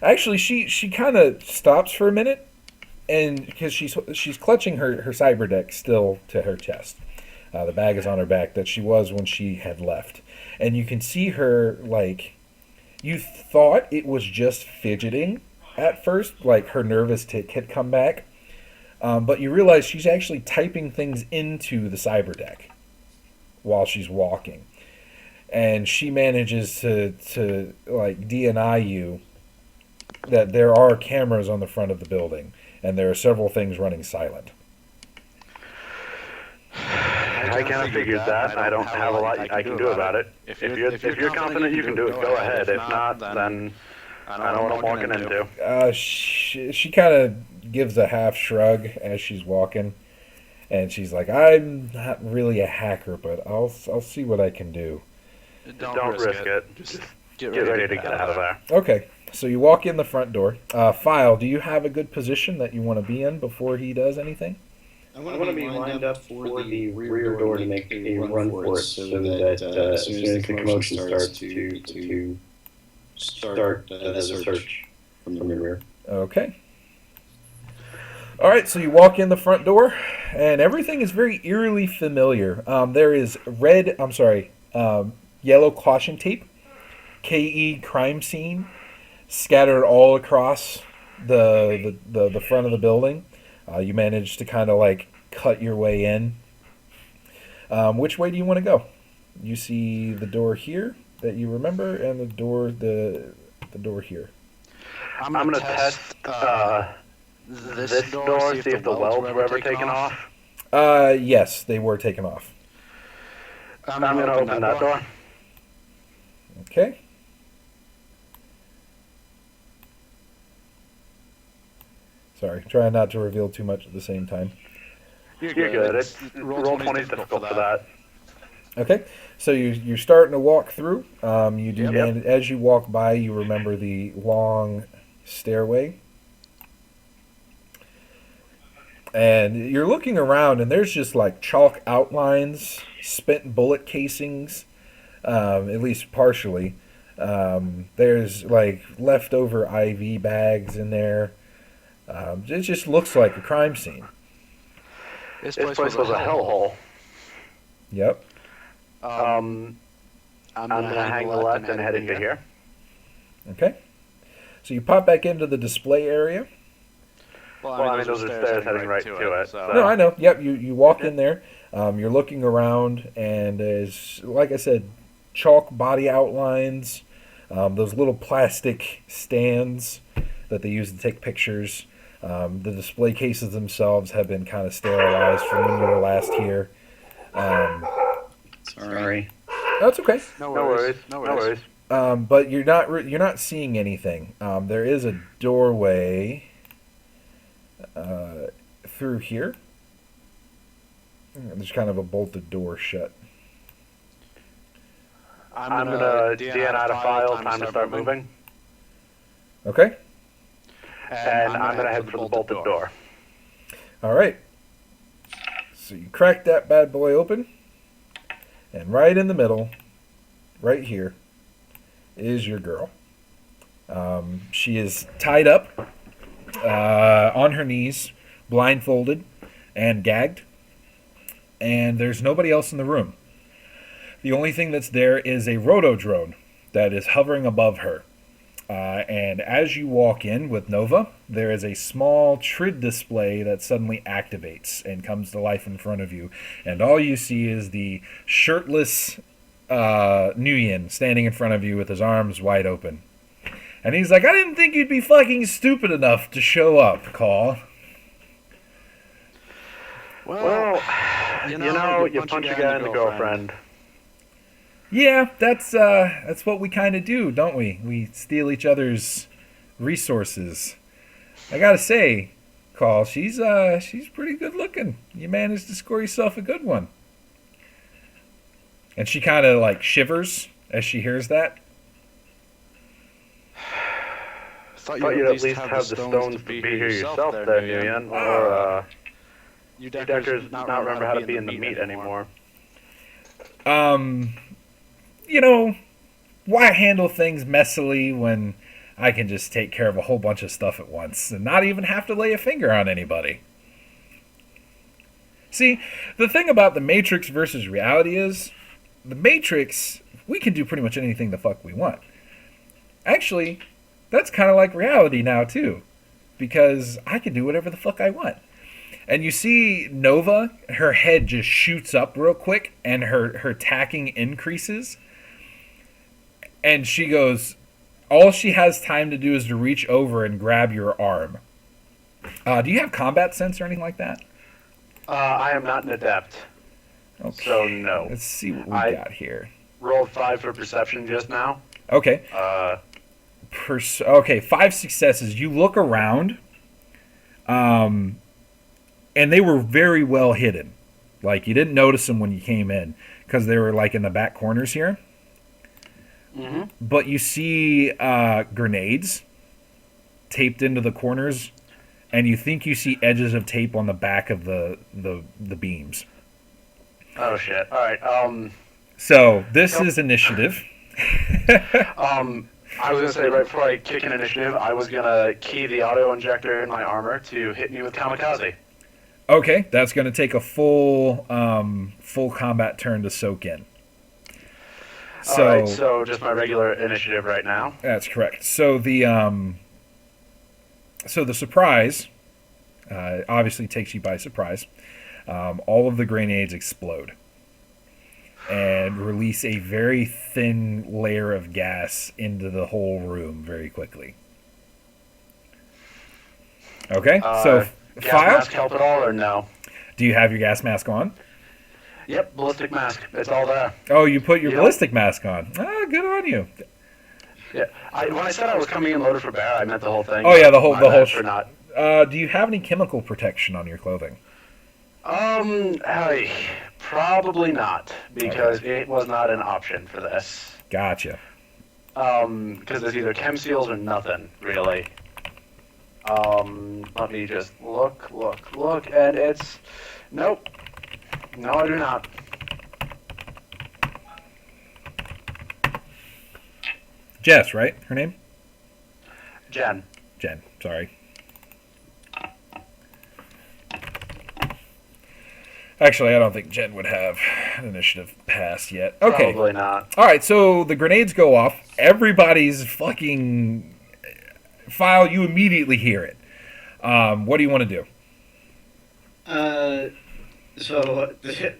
Actually, she kind of stops for a minute, and because she's clutching her cyber deck still to her chest. The bag is on her back that she was when she had left. And you can see her, like... You thought it was just fidgeting at first, like her nervous tick had come back. But you realize she's actually typing things into the cyber deck while she's walking. And she manages to like DNI you that there are cameras on the front of the building, and there are several things running silent. I kind of figured that. I don't have a lot I can do about it. If you're confident you can do it, go ahead. If not, then I know what I'm walking into. She kind of gives a half shrug as she's walking, and she's like, "I'm not really a hacker, but I'll see what I can do." Don't risk it. Just get ready to get out of there. Okay, so you walk in the front door. File, do you have a good position that you want to be in before he does anything? I want to be lined up for the rear door to make a run for it, so that as soon as the commotion starts, to start the search from the rear. Okay. All right, so you walk in the front door, and everything is very eerily familiar. There is yellow caution tape, KE crime scene, scattered all across the front of the building. You managed to kind of like cut your way in. Which way do you want to go? You see the door here that you remember, and the door here. I'm gonna test this door, see if the welds were ever taken off. Yes, they were taken off. I'm gonna open that door. Okay. Sorry, trying not to reveal too much at the same time. You're good. Roll 20 is difficult for that. Okay, so you're starting to walk through. You do Yep. as you walk by, you remember the long stairway, and you're looking around, and there's just like chalk outlines, spent bullet casings, at least partially. There's like leftover IV bags in there. It just looks like a crime scene. This place was a hellhole. Yep. I'm gonna hang the left and head into here. Okay. So you pop back into the display area. Well, I mean, those are stairs heading right to it. So. No, I know. Yep, you walk in there. You're looking around, and there's, like I said, chalk body outlines, those little plastic stands that they use to take pictures. The display cases themselves have been kind of sterilized from when you were last here. Sorry. That's okay. No worries. But you're not seeing anything. There is a doorway through here. There's kind of a bolted door shut. I'm gonna DN out of file. Time to start moving. Okay. And I'm gonna head for the bolted door. All right. So you crack that bad boy open, and right in the middle, right here, is your girl. She is tied up on her knees, blindfolded, and gagged. And there's nobody else in the room. The only thing that's there is a roto drone that is hovering above her. And as you walk in with Nova, there is a small TRID display that suddenly activates and comes to life in front of you. And all you see is the shirtless Nguyen standing in front of you with his arms wide open. And he's like, I didn't think you'd be fucking stupid enough to show up, Call. Well, you punch a guy in the girlfriend. Yeah, that's what we kind of do, don't we? We steal each other's resources. I gotta say, Call, she's pretty good looking. You managed to score yourself a good one. And she kind of like shivers as she hears that. Thought you'd at least have the stones to be here yourself there, Nguyen. Or you deckers not remember how to be in the meat anymore. You know, why handle things messily when I can just take care of a whole bunch of stuff at once and not even have to lay a finger on anybody? See, the thing about the Matrix versus reality is, the Matrix, we can do pretty much anything the fuck we want. Actually, that's kind of like reality now, too. Because I can do whatever the fuck I want. And you see Nova, her head just shoots up real quick, and her tacking increases. And she goes, all she has time to do is to reach over and grab your arm. Do you have combat sense or anything like that? I am not an adept. Okay. So no. Let's see what we got here. Rolled 5 for perception just now. Okay. Okay, 5 successes. You look around, and they were very well hidden. Like, you didn't notice them when you came in, because they were, like, in the back corners here. Mm-hmm. But you see grenades taped into the corners, and you think you see edges of tape on the back of the beams. Oh, shit. All right. So, this is initiative. I was going to say, right before I kick in initiative, I was going to key the auto-injector in my armor to hit me with kamikaze. Okay, that's going to take a full combat turn to soak in. So, all right, so just my regular initiative right now. That's correct. So the surprise obviously takes you by surprise. All of the grenades explode. and release a very thin layer of gas into the whole room very quickly. Okay, so Gas File, mask help at all or no? do you have your gas mask on? Yep, ballistic mask. It's all there. Oh, you put your Yep. ballistic mask on. Ah, good on you. Yeah. When I said I was coming in loaded for bear, I meant the whole thing. Oh yeah, the whole My bad for not. Do you have any chemical protection on your clothing? Probably not, because it was not an option for this. Gotcha. Because there's either chem seals or nothing, really. Let me just look, and it's... Nope. No, I do not. Jess, right? Her name? Jen. Jen, sorry. Actually, I don't think Jen would have an initiative passed yet. Okay. Probably not. All right, so the grenades go off. Everybody's fucking... File, you immediately hear it. What do you want to do? So,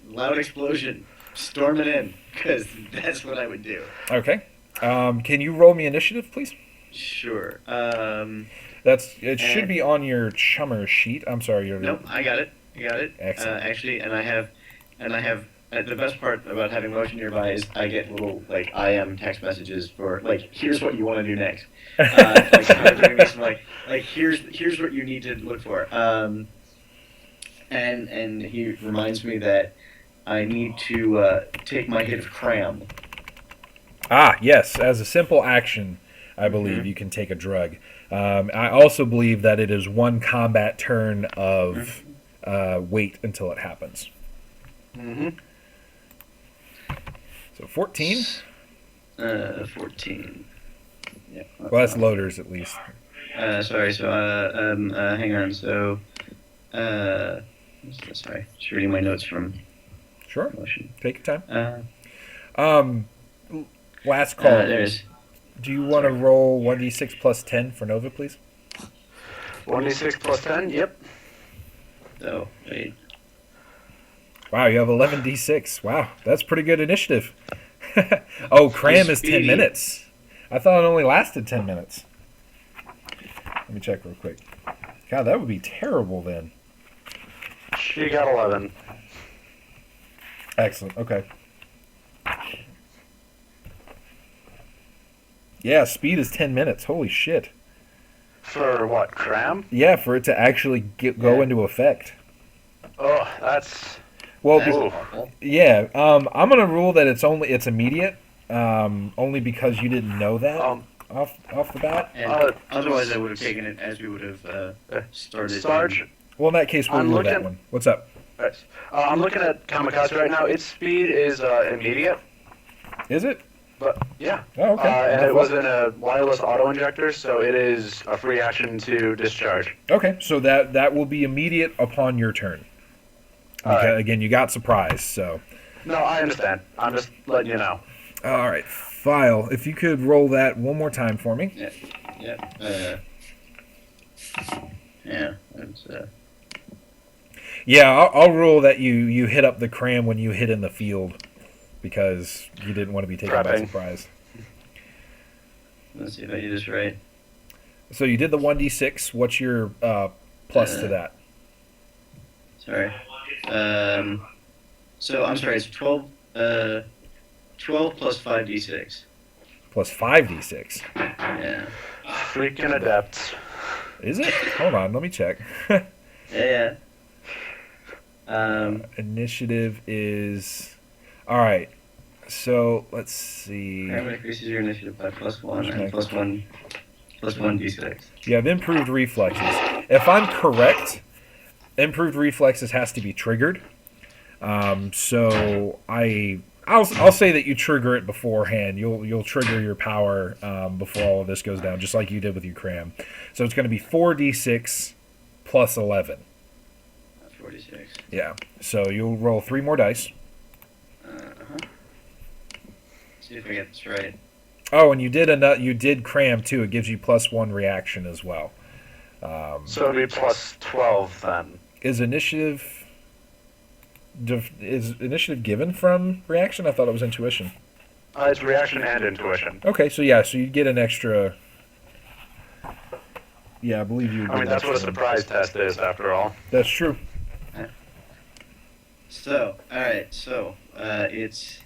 loud explosion. Storm it in, because that's what I would do. Okay. Can you roll me initiative, please? Sure. It should be on your chummer sheet. I'm sorry, your... Nope, I got it. Excellent. Actually, and I have, the best part about having motion nearby is I get little, like, IM text messages for, like, here's what you want to do next. Here's what you need to look for. And he reminds me that I need to take my hit of cram. Ah, yes. As a simple action, I believe you can take a drug. I also believe that it is one combat turn of wait until it happens. Mm-hmm. So 14? 14. Yeah. Well, that's loaders at least. Sorry, so, hang on, so, sorry, just reading my notes from Sure. motion. Take your time. Last call. There's... Do you want to roll 1d6 plus 10 for Nova, please? 1d6 plus 10, yep. Oh, wait. Wow, you have 11d6. Wow, that's pretty good initiative. Oh, cram is 10 minutes. I thought it only lasted 10 minutes. Let me check real quick. God, that would be terrible then. She got 11. Excellent, okay. Yeah, speed is 10 minutes. Holy shit. For what, cram? Yeah, for it to actually go into effect. Oh, that's... Well, awful. yeah, I'm gonna rule that it's immediate, only because you didn't know that off the bat. And otherwise, I would have taken it as we would have started. Sarge? Well, in that case, we'll rule that one. What's up? Right. I'm looking at Kamikaze right now. Its speed is immediate. Is it? But, yeah. Oh, okay. And it was in a wireless auto-injector, so it is a free action to discharge. Okay, so that will be immediate upon your turn. Right. Again, you got surprised, so... No, I understand. I'm just letting you know. All right, File, if you could roll that one more time for me. Yeah. That's, Yeah, I'll rule that you hit up the cram when you hit in the field, because you didn't want to be taken by surprise. Let's see if I do this right. So you did the 1d6. What's your plus to that? Sorry. So I'm sorry. It's 12. 12 plus 5d6. Plus 5d6. Yeah. Freaking adept. Is it? Hold on, let me check. Yeah. Initiative is... Alright, so let's see. Cram increases your initiative by +1 and +1 d6. You have improved reflexes. If I'm correct, improved reflexes has to be triggered. So I'll say that you trigger it beforehand. You'll trigger your power before all of this goes down, just like you did with your cram. So it's going to be 4d6 plus 11. 46. Yeah. So you'll roll 3 more dice. See if I get this right. Oh, and you did cram too. It gives you +1 reaction as well. So it'd be plus 12 then. Is initiative? is initiative given from reaction? I thought it was intuition. It's reaction and intuition. Okay, so yeah, so you get an extra. Yeah, I believe you. I mean, that's what a surprise test is, after all. That's true. So, all right. So, it's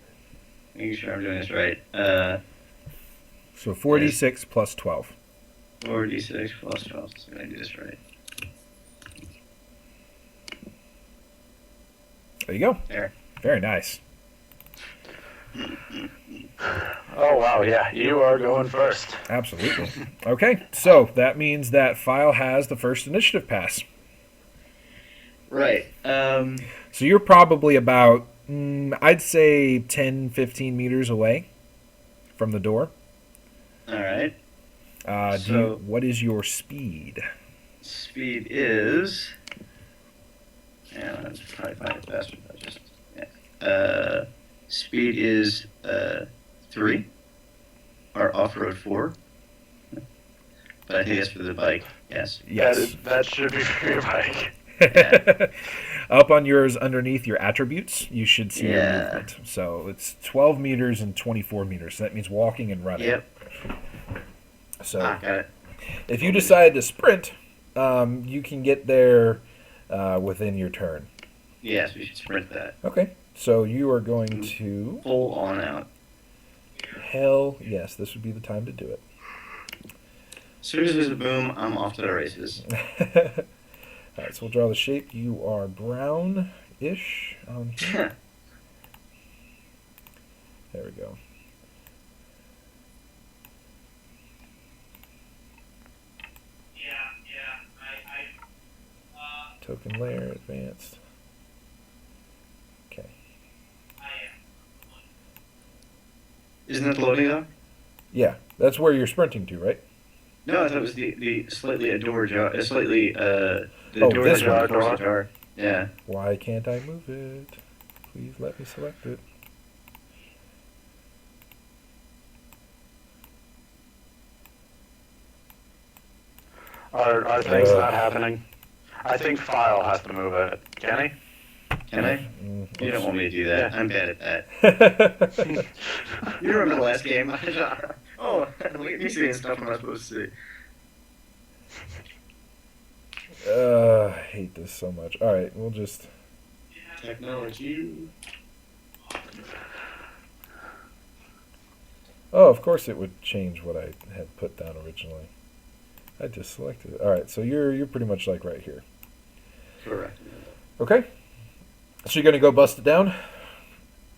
making sure I'm doing this right. So 4d6 plus 12. 4d6 plus 12. So I do this right. There you go. There. Very nice. Oh, wow, yeah. You are going first. Absolutely. Okay, so that means that File has the first initiative pass. Right. So you're probably about, I'd say 10, 15 meters away from the door. All right. What is your speed? Speed is. Yeah, I'll probably find it faster. Speed is 3, or off-road 4. But I think that's for the bike. Yes. Yes. That should be for your bike. Up on yours, underneath your attributes, you should see your Yeah. movement. So it's 12 meters and 24 meters. So that means walking and running. Yep. So Got it. if you decide to sprint, you can get there within your turn. Yes, we should sprint that. Okay. So you are going to... Full on out. Hell yes, this would be the time to do it. As soon as there's a boom, I'm off to the races. Alright, so we'll draw the shape. You are brown-ish on here. There we go. Token layer, advanced. Okay. Isn't that the loading though? Yeah, that's where you're sprinting to, right? No, I thought it was the slightly a door jar, slightly the Oh, door this jar, one. door jar. Yeah. Why can't I move it? Please let me select it. Are things not happening? I think File has to move it. Can he? Can I? You don't want me to do that. Yeah. I'm bad at that. You remember the last game? Oh, look at me seeing stuff I'm not supposed to see. I hate this so much. Alright, we'll just... Technology. Oh, of course it would change what I had put down originally. I just selected it. Alright, so you're pretty much like right here. Correct. Okay. So you're going to go bust it down?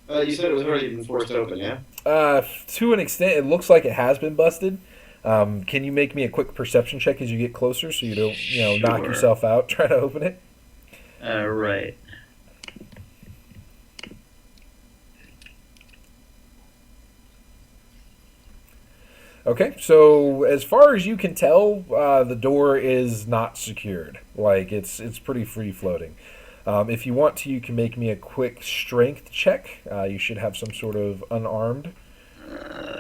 You said it was already been forced open, yeah? To an extent, it looks like it has been busted. Can you make me a quick perception check as you get closer so you don't, knock Sure. yourself out trying to open it? Right. Okay, so as far as you can tell, the door is not secured. Like, it's pretty free-floating. If you want to, you can make me a quick strength check. You should have some sort of unarmed,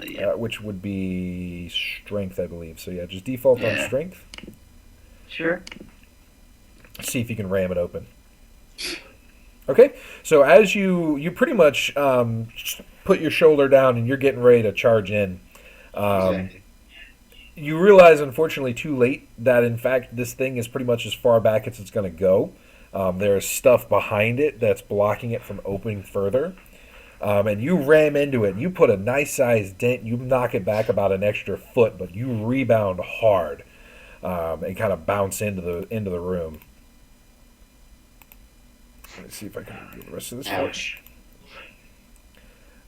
Yeah. which would be strength, I believe. So yeah, just default on Yeah. strength. Sure. See if you can ram it open. Okay, so as you pretty much put your shoulder down and you're getting ready to charge in, Exactly. you realize, unfortunately, too late that in fact this thing is pretty much as far back as it's going to go. There's stuff behind it that's blocking it from opening further. And you ram into it, and you put a nice sized dent, you knock it back about an extra foot, but you rebound hard and kind of bounce into the room. Let me see if I can do the rest of this. Ouch.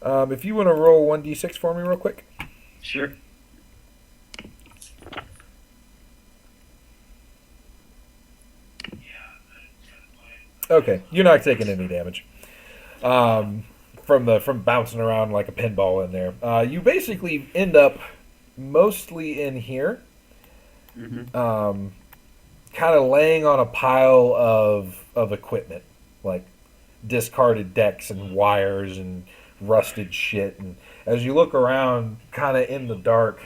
If you want to roll 1d6 for me real quick. Sure. Okay, you're not taking any damage from bouncing around like a pinball in there. You basically end up mostly in here, Mm-hmm. kind of laying on a pile of equipment, like discarded decks and wires and rusted shit. And as you look around, kind of in the dark,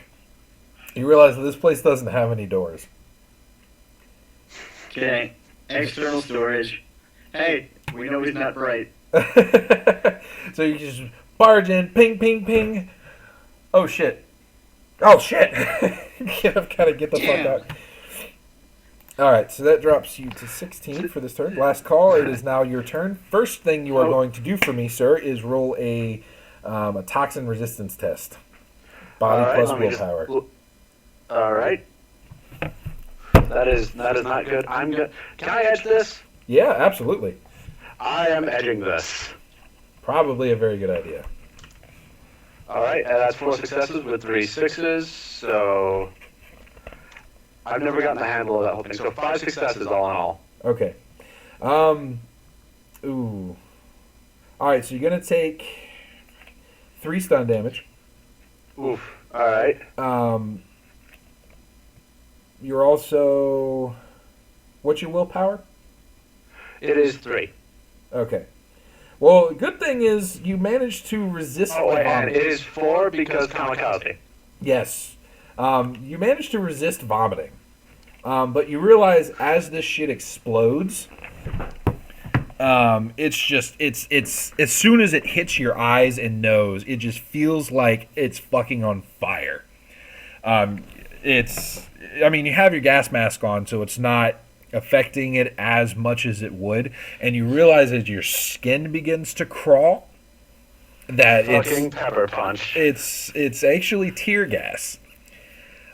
you realize that this place doesn't have any doors. Okay. External storage. Hey, We know he's not bright. So you just barge in, ping, ping, ping. Oh shit! Oh shit! Gotta get the fuck out. All right, so that drops you to 16 for this turn. Last call. It is now your turn. First thing you are going to do for me, sir, is roll a toxin resistance test. Body plus willpower. All right. That is not good. I'm good. Can I edge this? Yeah, absolutely. I am edging this. Probably a very good idea. All right, and that's 4 successes with 3 sixes. So I've never gotten the handle of that whole thing. So 5 successes all in all. Okay. Ooh. All right, so you're gonna take 3 stun damage. Oof. All right. You're also. What's your willpower? It is 3. Okay. Well, good thing is you managed to resist. Oh, the and vomit. it is 4 because kamikaze. Yes. You managed to resist vomiting. But you realize as this shit explodes, it's as soon as it hits your eyes and nose, it just feels like it's fucking on fire. You have your gas mask on, so it's not affecting it as much as it would, and you realize as your skin begins to crawl that fucking pepper punch. It's actually tear gas.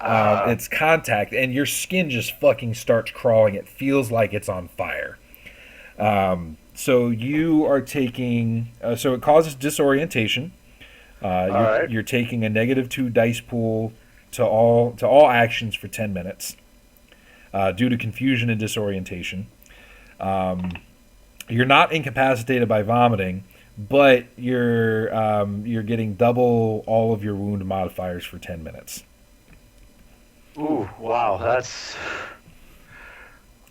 It's contact, and your skin just fucking starts crawling. It feels like it's on fire. So you are taking. So it causes disorientation. You're taking a -2 dice pool to all actions for 10 minutes due to confusion and disorientation. You're not incapacitated by vomiting, but you're getting double all of your wound modifiers for 10 minutes. Ooh, wow, that's...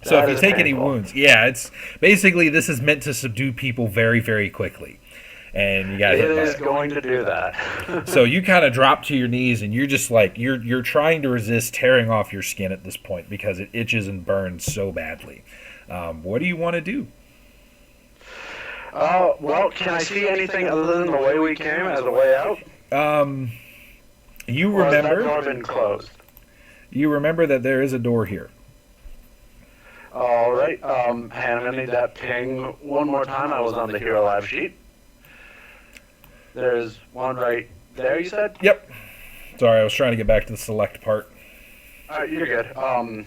So if you take any wounds, yeah, it's basically this is meant to subdue people very, very quickly, and you got to hit It by is it. going to do that. So you kind of drop to your knees, and you're just like you're trying to resist tearing off your skin at this point because it itches and burns so badly. What do you want to do? Well, can I see anything other than the way we came as a way out? You Or has that remember door been closed? you remember that there is a door here. All right. Hannah, I need that ping one more time. I was on the Hero Live sheet. There's one right there, you said? Yep. Sorry, I was trying to get back to the select part. All right, you're good.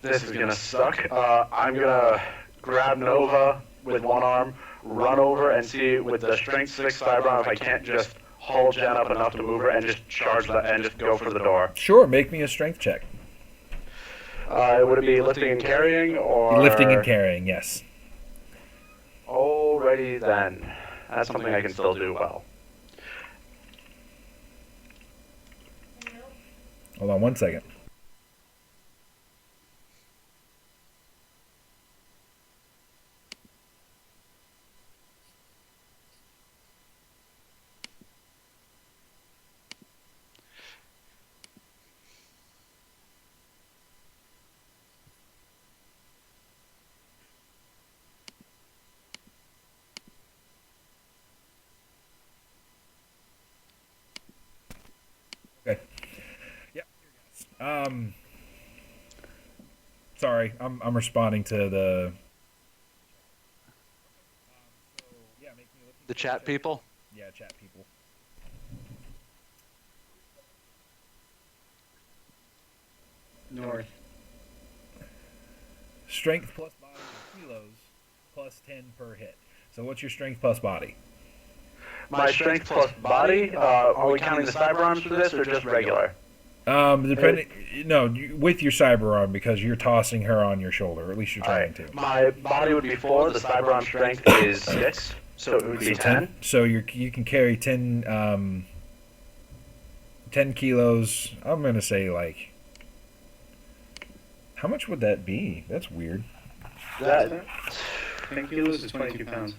This is going to suck. I'm going to grab Nova with one arm, run over and see with the Strength 6 cyber arm if I can't just haul Jen up enough to move her and just charge that and just go for the door. Sure, make me a strength check. Would it be lifting and carrying or... Lifting and carrying, yes. Alrighty then. That's something I can still do well. Hold on 1 second. Okay. Yep. Sorry, I'm responding to the. The chat people? Yeah, chat people. North. Strength plus body kilos plus 10 per hit. So what's your strength plus body? My strength plus body, are we counting the cyber arms for this or just regular? Depending, with your cyber arm because you're tossing her on your shoulder, or at least you're trying to. My body would be 4, the cyber arm strength is 6, so it would be 10. So you can carry 10 kilos. I'm gonna say like, how much would that be? That's weird. 10 kilos is 22 pounds.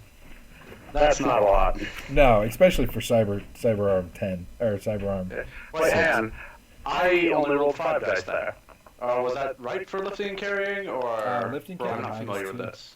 That's not a lot. No, especially for cyber arm 10 or cyber arm. Wait, Han, I only rolled 5 dice there. Was that right for lifting and carrying, or lifting I'm carrying not familiar with minus this?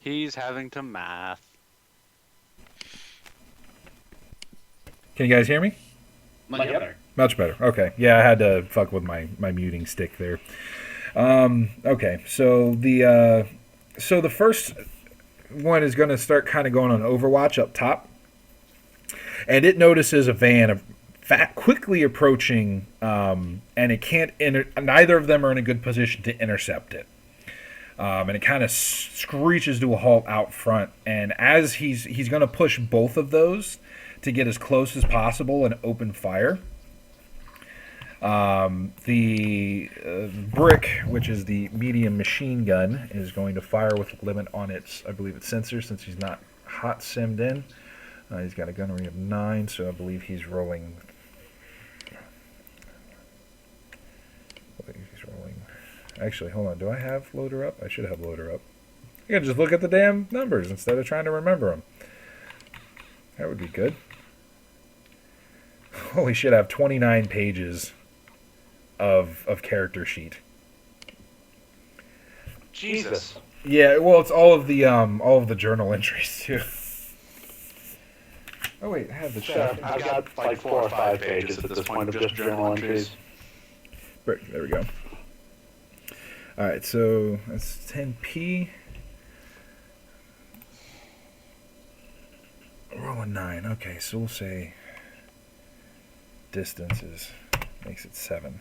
He's having to math. Can you guys hear me? Much better. Much better. Okay. Yeah, I had to fuck with my muting stick there. Okay, so the first one is going to start kind of going on Overwatch up top, and it notices a van quickly approaching, and it can't. Neither of them are in a good position to intercept it. And it kind of screeches to a halt out front. And as he's going to push both of those to get as close as possible and open fire. The brick, which is the medium machine gun, is going to fire with a limit on its, I believe, its sensor, since he's not hot simmed in. He's got a gun rate of 9, so I believe he's rolling. Actually, hold on. Do I have loader up? I should have loader up. I can just look at the damn numbers instead of trying to remember them. That would be good. Holy shit! I have 29 pages of character sheet. Jesus. Yeah, well, it's all of the journal entries too. Oh wait, I have the chat. I've got like 4 or 5 pages at this point of just journal entries. Right, there we go. All right, so that's 10p. Rolling 9. Okay, so we'll say distance makes it 7.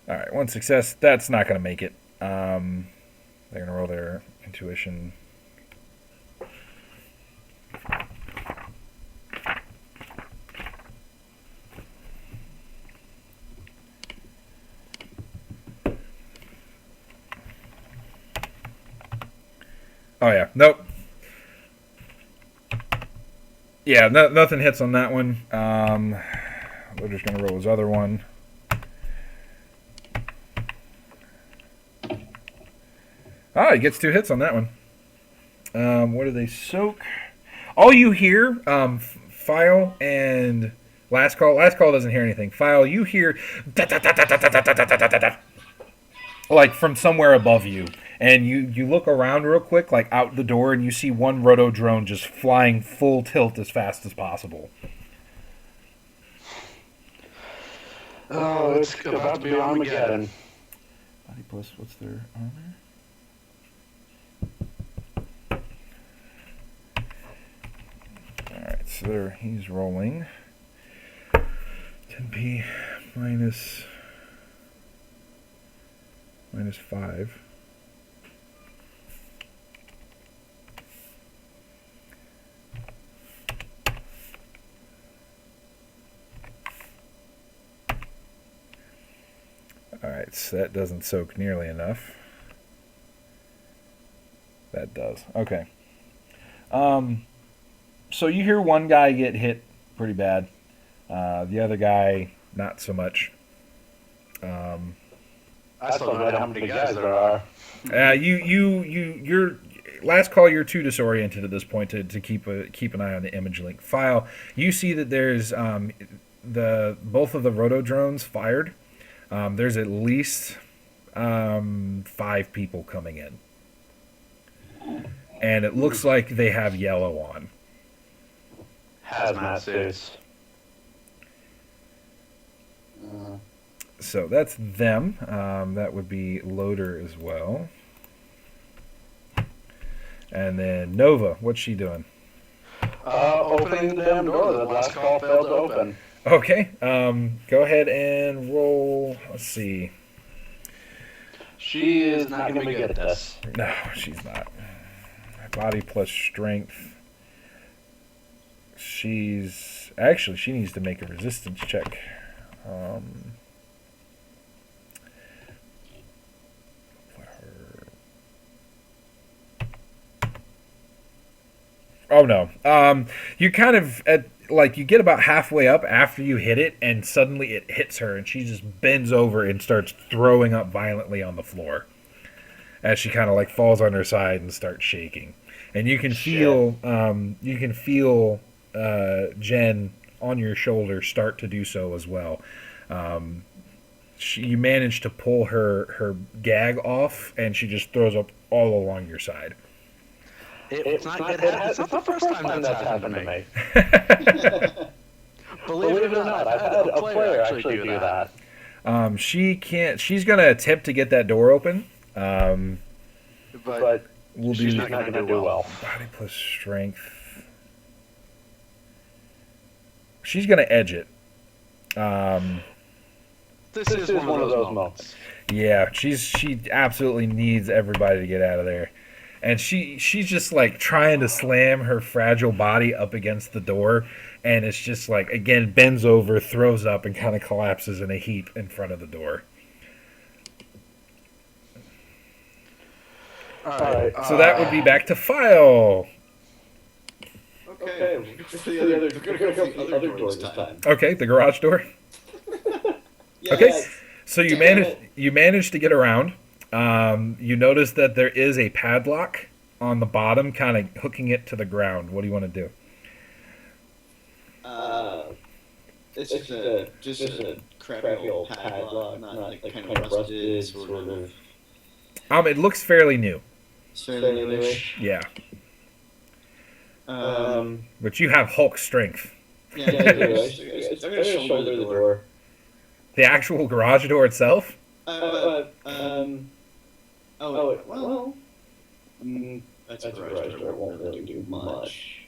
All right, one success. That's not going to make it. They're going to roll their intuition. Oh yeah, nope. Yeah, nothing hits on that one. We're just going to roll his other one. Ah, he gets 2 hits on that one. What do they soak? All you hear, File and Last Call. Last Call doesn't hear anything. File, you hear like from somewhere above you. And you look around real quick, like out the door, and you see one roto drone just flying full tilt as fast as possible. Oh, it's about to be Armageddon. Body plus, what's their armor? Alright, so he's rolling 10p minus 5. Alright, so that doesn't soak nearly enough. That does. Okay. So you hear one guy get hit pretty bad. The other guy, not so much. I still don't know how many guys there are. You're Last Call. You're too disoriented at this point to keep an eye on the image link file. You see that there's both of the roto drones fired. There's at least 5 people coming in, and it looks like they have yellow on. Hazmat suits. So that's them. That would be Loader as well. And then Nova, what's she doing? Opening the damn door that Last Call failed to open. Okay. Go ahead and roll. Let's see. She is not going to be good at this. No, she's not. Body plus strength. She needs to make a resistance check. Oh no. You kind of you get about halfway up after you hit it, and suddenly it hits her, and she just bends over and starts throwing up violently on the floor as she kind of falls on her side and starts shaking. and you can feel Jen on your shoulder start to do so as well. You manage to pull her gag off, and she just throws up all along your side. It's not the first time that's happened to me. Believe it or not, I've had a player actually do that. She's gonna attempt to get that door open. But she's not gonna do well. Body plus strength. She's gonna edge it. This is one of those moments. Yeah, she absolutely needs everybody to get out of there. And she's just like trying to slam her fragile body up against the door, and it's just like, again, bends over, throws up, and kind of collapses in a heap in front of the door. Alright. So that would be back to File. Okay, we're going to go for the other door this time. Okay, the garage door. Yes. Okay, so you managed to get around. You notice that there is a padlock on the bottom, kind of hooking it to the ground. What do you want to do? It's just a crappy old padlock, not like kind of rusted, sort of. It looks fairly new. Fairly newish. Yeah. But you have Hulk strength. Yeah, I'm going to shoulder the door. The actual garage door itself? Well, that's a garage door. It won't really do much.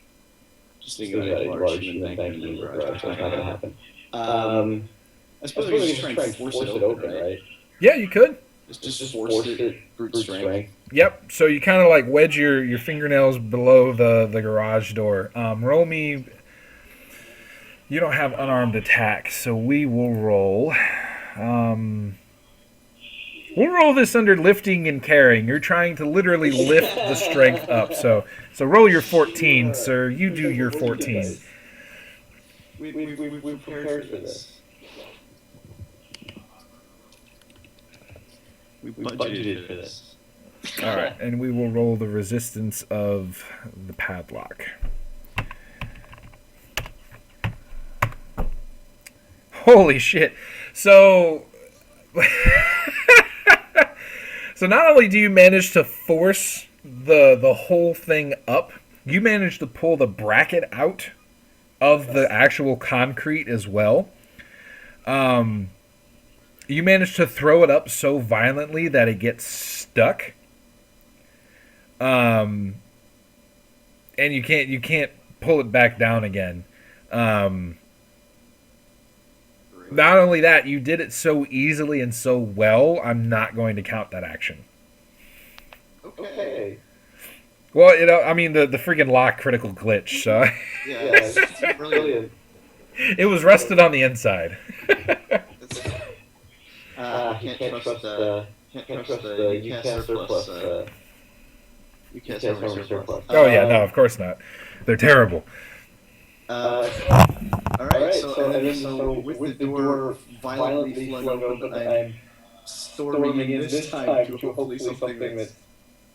Just think about it, large human banking in the garage. That's not going to happen. I suppose we can just try and force it open, right? Yeah, you could. Just force it, brute strength. Yep, so you kind of like wedge your fingernails below the garage door. Roll me... You don't have unarmed attack, so we will roll... We'll roll this under lifting and carrying. You're trying to literally lift the strength up. So roll your 14, sir. You do your 14. We prepared for this. We budgeted for this. All right, and we will roll the resistance of the padlock. Holy shit. So... So not only do you manage to force the whole thing up, you manage to pull the bracket out of the actual concrete as well. You manage to throw it up so violently that it gets stuck. And you can't pull it back down again. Not only that, you did it so easily and so well, I'm not going to count that action. Okay. Well, the freaking lock critical glitch, so... Yeah, it's brilliant. It was rusted on the inside. Can't trust the UCAS surplus. UCAS surplus. Oh, yeah, no, of course not. They're terrible. Alright, so with the door violently flung open, I'm storming in this time to hopefully something that's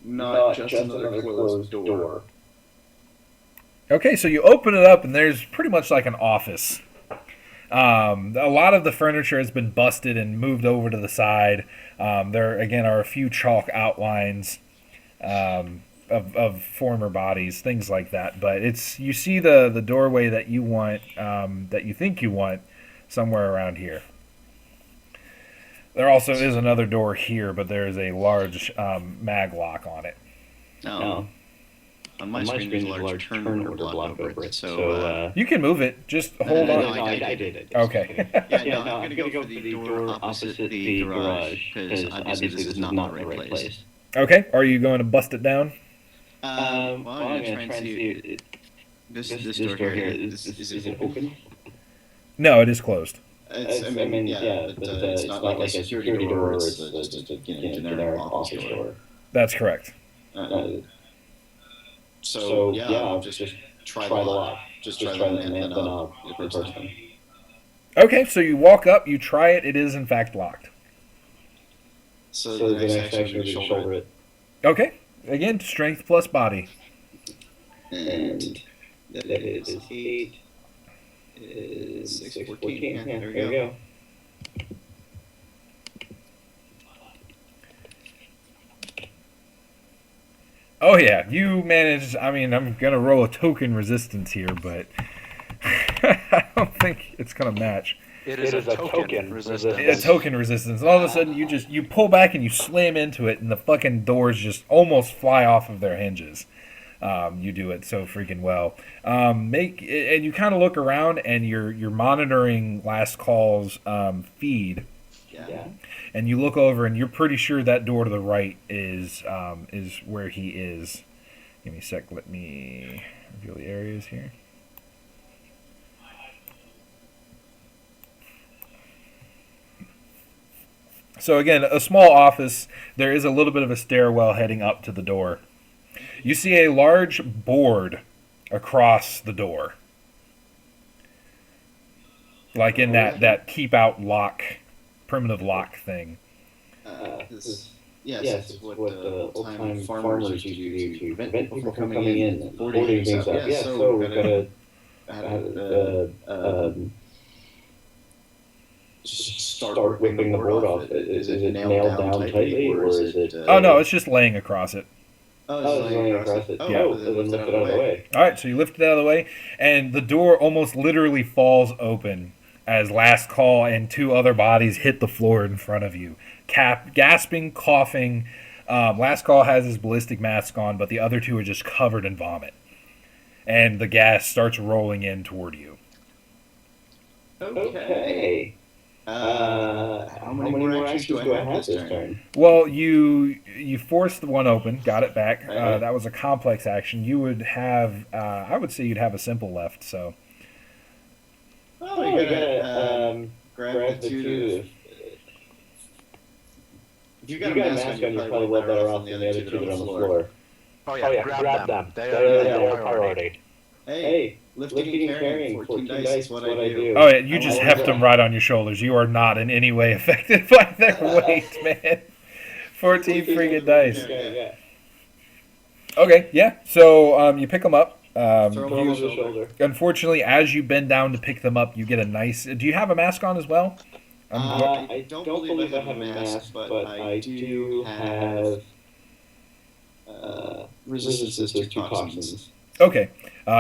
not just another closed door. Okay, so you open it up, and there's pretty much like an office. A lot of the furniture has been busted and moved over to the side. There, again, are a few chalk outlines of former bodies, things like that. But you see the doorway that you want, that you think you want, somewhere around here. There also is another door here, but there is a large mag lock on it. Oh. On my screen, there's a large turn order block over it, so... You can move it, just hold on. No, I did. Okay. I'm going to go for the door opposite the garage, because obviously this is not the right place. Okay, are you going to bust it down? I'm going to try and see... This door here, is it open? No, it is closed. It's not like a security door, it's just a generic office door. That's correct. So I'll just try the lock. Just try the knob the first time. Okay, so you walk up, you try it, it is in fact locked. So the next action is shoulder it. Okay, again, strength plus body. And that is 8. Is 6, 14. Yeah, there we go. Oh yeah, you managed. I mean, I'm gonna roll a token resistance here, but I don't think it's gonna match. It is a token resistance. A token resistance. And all of a sudden, you pull back and you slam into it, and the fucking doors just almost fly off of their hinges. You do it so freaking well. And you kind of look around, and you're monitoring Last Call's feed. Yeah. And you look over, and you're pretty sure that door to the right is where he is. Give me a sec. Let me reveal the areas here. So again, a small office. There is a little bit of a stairwell heading up to the door. You see a large board across the door. Like in that keep out lock, primitive lock thing. This is what old-time farmers used to do to prevent people from coming in and boarding things up. Yeah, so we've got to start whipping the board off. Is it nailed down tightly, or is it... Oh, no, it's just laying across it. Oh, it's laying across it. Yeah. Oh, then lift it out of the way. All right, so you lift it out of the way, and the door almost literally falls open as Last Call and 2 other bodies hit the floor in front of you. Gasping, coughing. Last Call has his ballistic mask on, but the other 2 are just covered in vomit. And the gas starts rolling in toward you. Okay. How many more actions do I have this turn? Well, you forced the one open, got it back. That was a complex action. You would have, I would say you'd have a simple left, so... Oh, you gotta grab the 2. If you got a mask on, you're probably well better off than the other 2 that are on the floor. Oh yeah, grab them. They're priority. Hey, lifting and carrying, 14 dice is what I do. Oh yeah, you just heft them right on your shoulders. You are not in any way affected by their weight, man. 14 friggin' dice. Yeah. Okay, yeah. So you pick them up. Throw them over the shoulder. Unfortunately, as you bend down to pick them up, you get a nice... Do you have a mask on as well? I don't believe I have a mask, but I do have resistance to toxins. Okay.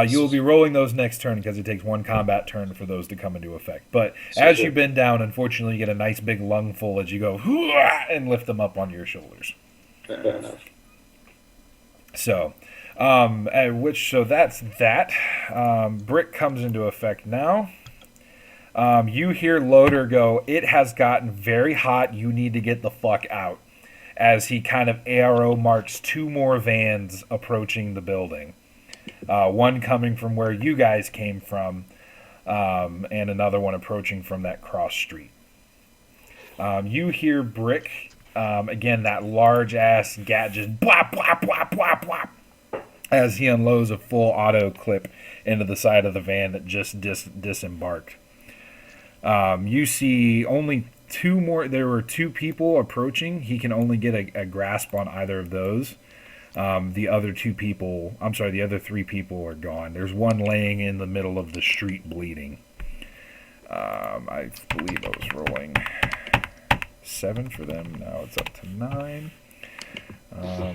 You will be rolling those next turn because it takes 1 combat turn for those to come into effect. But as you bend down, unfortunately, you get a nice big lungful as you go and lift them up onto your shoulders. Fair enough. So, that's that. Brick comes into effect now. You hear Loader go, "It has gotten very hot. You need to get the fuck out." As he kind of arrow marks 2 more vans approaching the building. One coming from where you guys came from, and another one approaching from that cross street. You hear Brick, again, that large-ass gat just blop, blop, blop, blop, blop, as he unloads a full auto clip into the side of the van that just disembarked. You see only 2 more. There were 2 people approaching. He can only get a grasp on either of those. The other 3 people are gone. There's one laying in the middle of the street bleeding. I believe I was rolling 7 for them. Now it's up to 9. I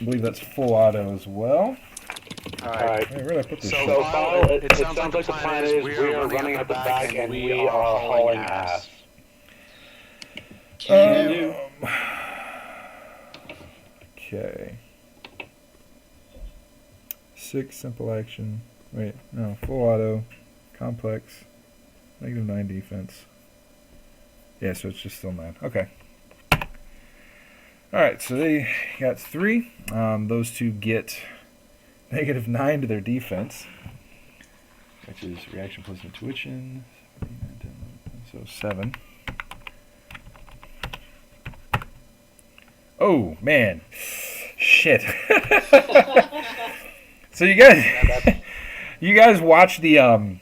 believe that's full auto as well. Alright. Where did I put this? So Kyle, it sounds like the plan is we are running at the back and we are hauling ass. Okay. 6 simple action. Wait, no, full auto, complex, -9 defense. Yeah, so it's just still 9. Okay. Alright, so they got 3. Those 2 get -9 to their defense, which is reaction plus intuition. So 7. Oh, man. Shit. So you guys watch the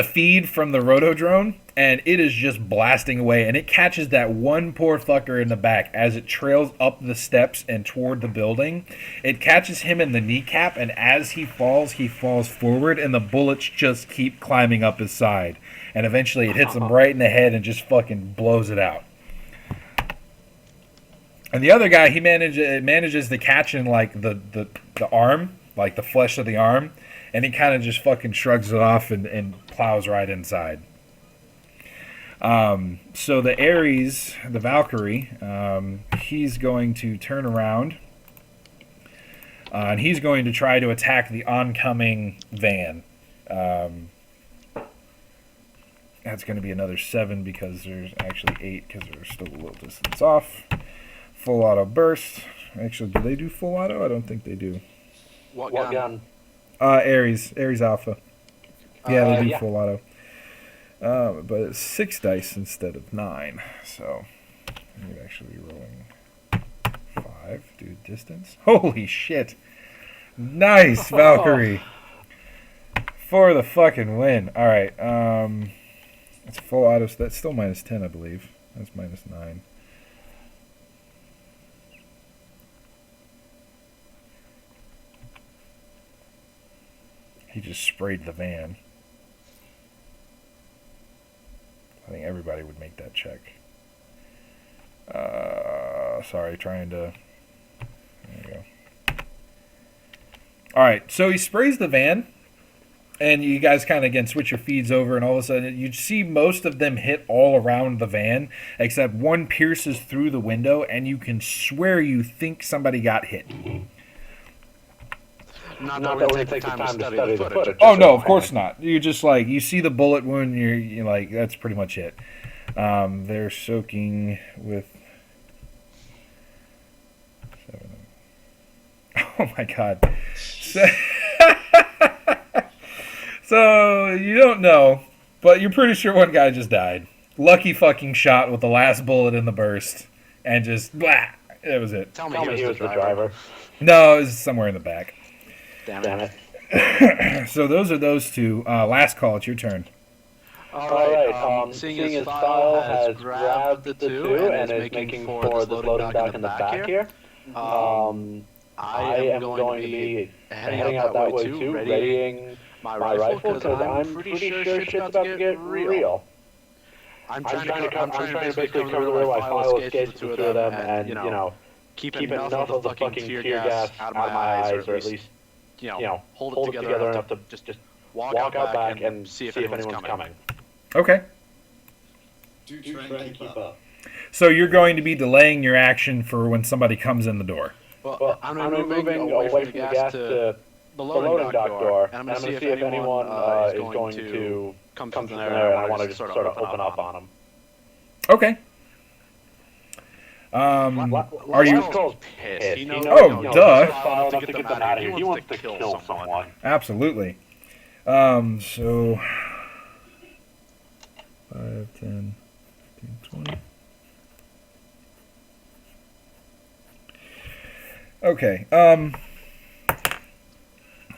feed from the Rotodrone, and it is just blasting away, and it catches that one poor fucker in the back as it trails up the steps and toward the building. It catches him in the kneecap, and as he falls forward, and the bullets just keep climbing up his side, and eventually it hits him right in the head and just fucking blows it out. And the other guy, he manages to catch in like the arm, like the flesh of the arm, and he kind of just fucking shrugs it off and plows right inside. So the Ares, the Valkyrie, he's going to turn around, and he's going to try to attack the oncoming van. That's going to be another 7 because there's actually 8 because they're still a little distance off. Full auto burst. Actually, do they do full auto? I don't think they do. What gun? Ares Alpha. Yeah, they do yeah. full auto. But it's 6 dice instead of 9. So I'm actually rolling 5. Do distance. Holy shit! Nice, Valkyrie. For the fucking win. All right. It's full auto. So that's still minus 10, I believe. That's minus 9. He just sprayed the van. I think everybody would make that check. Sorry, trying to... There you go. Alright, so he sprays the van, and you guys kind of, again, switch your feeds over, and all of a sudden you see most of them hit all around the van, except one pierces through the window, and you can swear you think somebody got hit. Not that we take the time to study the footage. Oh, no, of course not. You just, like, you see the bullet wound, you're like, that's pretty much it. They're soaking with... 7. Oh, my God. So, you don't know, but you're pretty sure one guy just died. Lucky fucking shot with the last bullet in the burst, and just, blah, that was it. Tell me he was the driver. No, it was somewhere in the back. Damn it. So those are those two. Last call, it's your turn. Alright, seeing as File has grabbed the two and is making for this loading dock in the back here, I am going to be heading out that way too, readying my rifle, because I'm pretty sure shit's about to get real. I'm trying to basically cover the rear while File escapes the two of them and, you know, keep enough of the fucking tear gas out of my eyes, or at least, you know, hold it together enough to just walk out back and see if anyone's coming. Okay. Do try and keep up. So you're going to be delaying your action for when somebody comes in the door. Well, I'm moving away from the gas to the loading dock door, and I'm going to see if anyone is going to come from there, and I want to just sort of open up on them. Okay. Are you... pissed? Duh. To get them out of here. He wants to kill someone. Absolutely. So... 5, 10, 15, 20. Okay.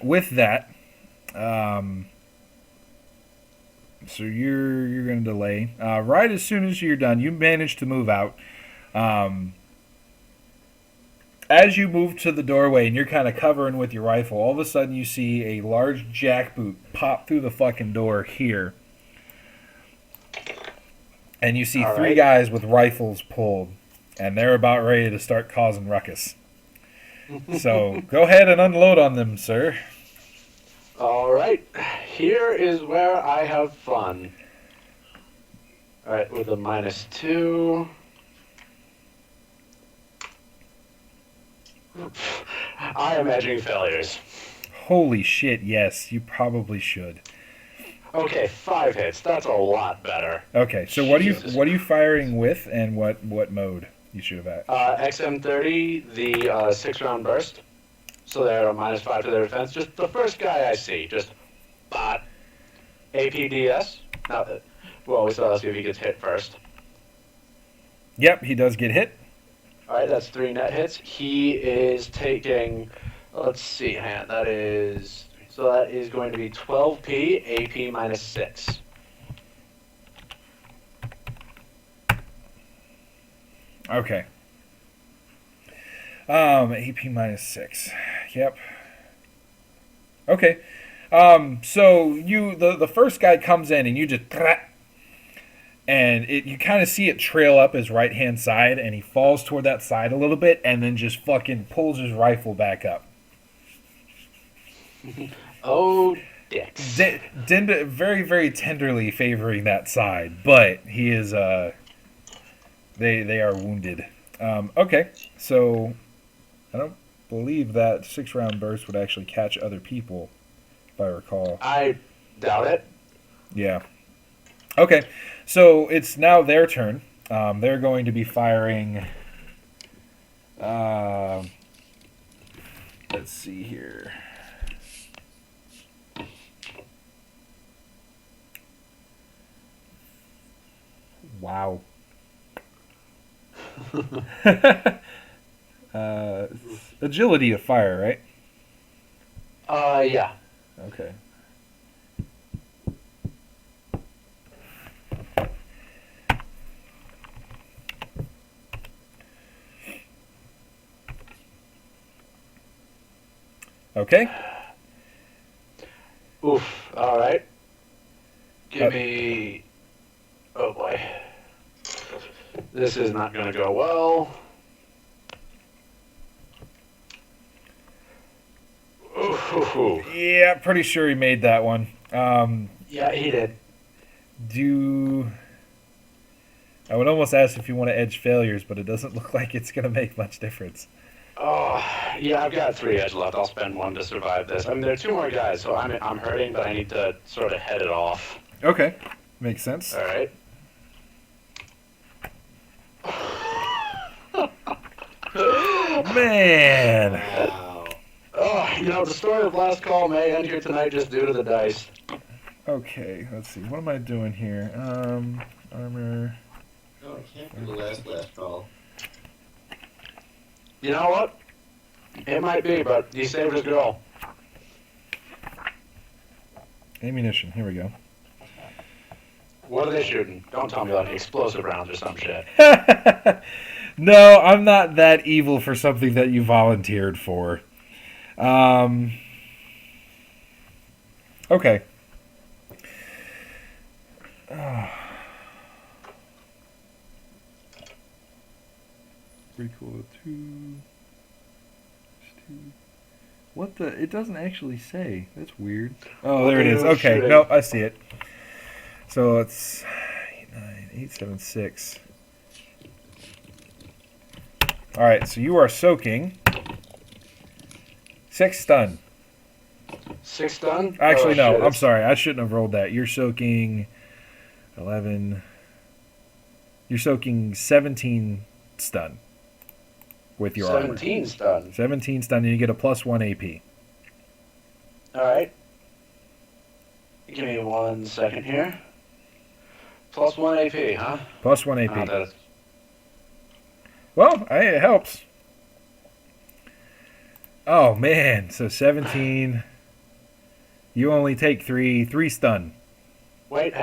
With that, so you're going to delay. Right as soon as you're done, you manage to move out. As you move to the doorway and you're kind of covering with your rifle, all of a sudden you see a large jackboot pop through the fucking door here. And you see three guys with rifles pulled, and they're about ready to start causing ruckus. So go ahead and unload on them, sir. All right, here is where I have fun. All right, with a -2. I am imagining failures. Holy shit, yes, you probably should. Okay, 5 hits. That's a lot better. Okay, so what are you firing with, and what mode you should have at? XM30, the 6-round burst. So they're a -5 to their defense. Just the first guy I see, just bot. APDS. Now, well, we still have to see if he gets hit first. Yep, he does get hit. All right, that's 3 net hits. He is taking, let's see, that is going to be 12p, AP -6. Okay. AP minus 6. Yep. Okay. So the first guy comes in and you just and you kind of see it trail up his right hand side, and he falls toward that side a little bit, and then just fucking pulls his rifle back up. Oh, dicks. Very, very tenderly favoring that side, but he is they are wounded. Okay, so I don't believe that 6-round burst would actually catch other people, if I recall. I doubt it. Yeah. Okay, so it's now their turn. They're going to be firing. Let's see here. Wow. Agility to fire, right? Yeah. Okay. Okay. Oof. All right. Give me. Oh boy. This is not going to go well. Ooh. Yeah, pretty sure he made that one. Yeah, he did. I would almost ask if you want to edge failures, but it doesn't look like it's going to make much difference. Oh, yeah, I've got 3 edge left. I'll spend 1 to survive this. I mean, there are 2 more guys, so I'm hurting, but I need to sort of head it off. Okay, makes sense. All right. Man. Wow. Oh, the story of last call may end here tonight just due to the dice. Okay, let's see. What am I doing here? Armor. Oh, I can't do the last call. You know what? It might be, but he saved his girl. Ammunition. Here we go. What are they shooting? Don't tell me like explosive rounds or some shit. No, I'm not that evil for something that you volunteered for. Okay. Pretty cool. 2. What the? It doesn't actually say. That's weird. Oh, there it is. Okay. Nope, I see it. So it's 8, 9, 8, 7, 6. All right. So you are soaking 6 stun. 6 stun? Actually, no. Shit. I'm sorry. I shouldn't have rolled that. You're soaking 11. You're soaking 17 stun with your 17 armor. stun. 17 stun, and you get a +1 AP. All right. Give me 1 second here. +1 AP, huh? +1 AP. Oh, that is... Well, it helps. Oh, man. So 17. You only take 3 stun. Wait,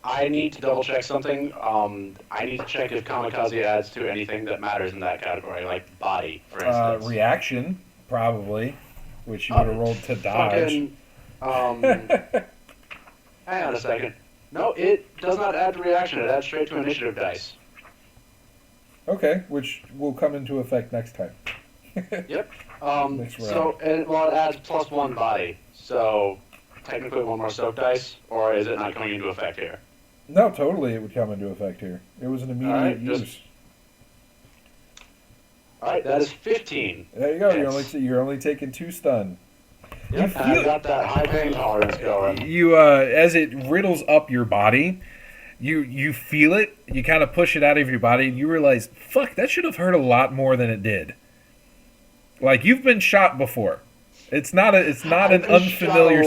I need to double check something. I need to check if kamikaze adds to anything that matters in that category, like body, for instance. Reaction, probably, which you would have rolled to dodge. Hang on a second. No, it does not add to reaction. It adds straight to initiative dice. Okay, which will come into effect next time. Yep. Next round. So, it adds +1 body. So, technically 1 more soak dice, or is it not coming into effect here? No, totally it would come into effect here. It was an immediate use. Alright, that is 15. There you go. Yes. You're only taking 2 stun. Yep, and I've got that high pain tolerance going. You as it riddles up your body, you feel it. You kind of push it out of your body, and you realize, fuck, that should have hurt a lot more than it did. Like, you've been shot before. It's not an unfamiliar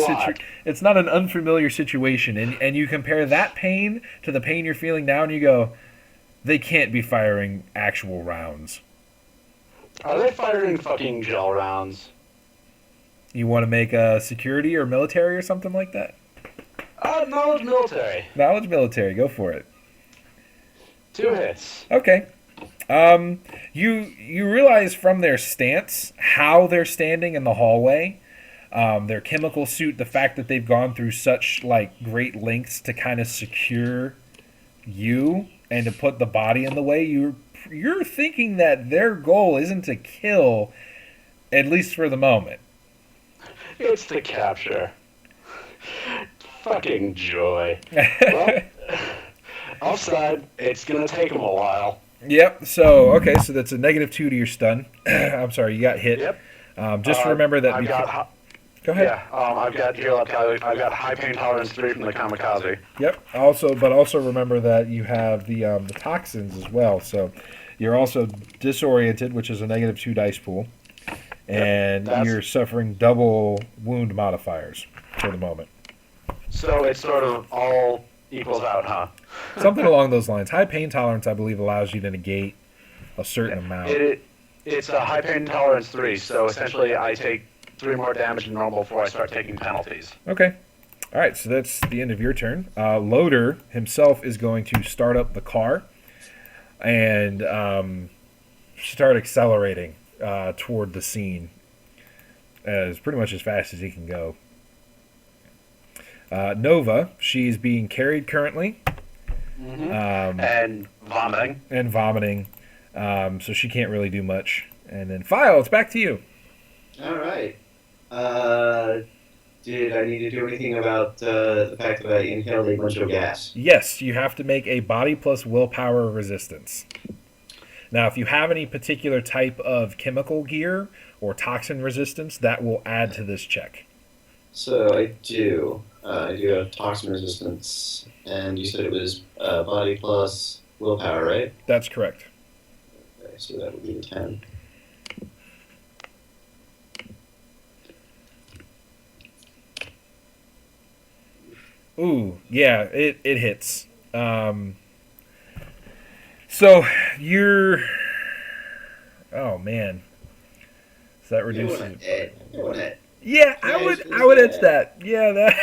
situation, and you compare that pain to the pain you're feeling now, and you go, they can't be firing actual rounds. Are they firing fucking gel rounds? You want to make a security or military or something like that? Knowledge military. Knowledge military, go for it. 2 hits. Okay. You realize from their stance how they're standing in the hallway, their chemical suit, the fact that they've gone through such like great lengths to kind of secure you and to put the body in the way. You're thinking that their goal isn't to kill, at least for the moment. It's the capture. Fucking joy. Well, offside, it's gonna take them a while. Yep. So okay. So that's a -2 to your stun. I'm sorry. You got hit. Yep. Just remember that. Go ahead. Yeah. I've got here. I've got high pain tolerance 3 from the kamikaze. Yep. Also remember that you have the toxins as well. So you're also disoriented, which is a -2 dice pool, and you're suffering double wound modifiers for the moment. So it's sort of all equals out, huh? Something along those lines. High pain tolerance, I believe, allows you to negate a certain amount. It's a high pain tolerance 3, so essentially I take 3 more damage than normal before I start taking penalties. Okay. All right, so that's the end of your turn. Loader himself is going to start up the car and start accelerating toward the scene as pretty much as fast as he can go. Nova, she's being carried currently. Mm-hmm. And vomiting. So she can't really do much. And then File, it's back to you. All right. Did I need to do anything about the fact that I inhaled a bunch of gas? Yes, you have to make a body plus willpower resistance. Now, if you have any particular type of chemical gear or toxin resistance, that will add to this check. So I do. I do have toxin resistance, and you said it was body plus willpower, right? That's correct. Okay, so that would be a 10. Ooh, yeah, it hits. So you're... Oh, man. So that reduces... Yeah, I would edge that. Yeah, that.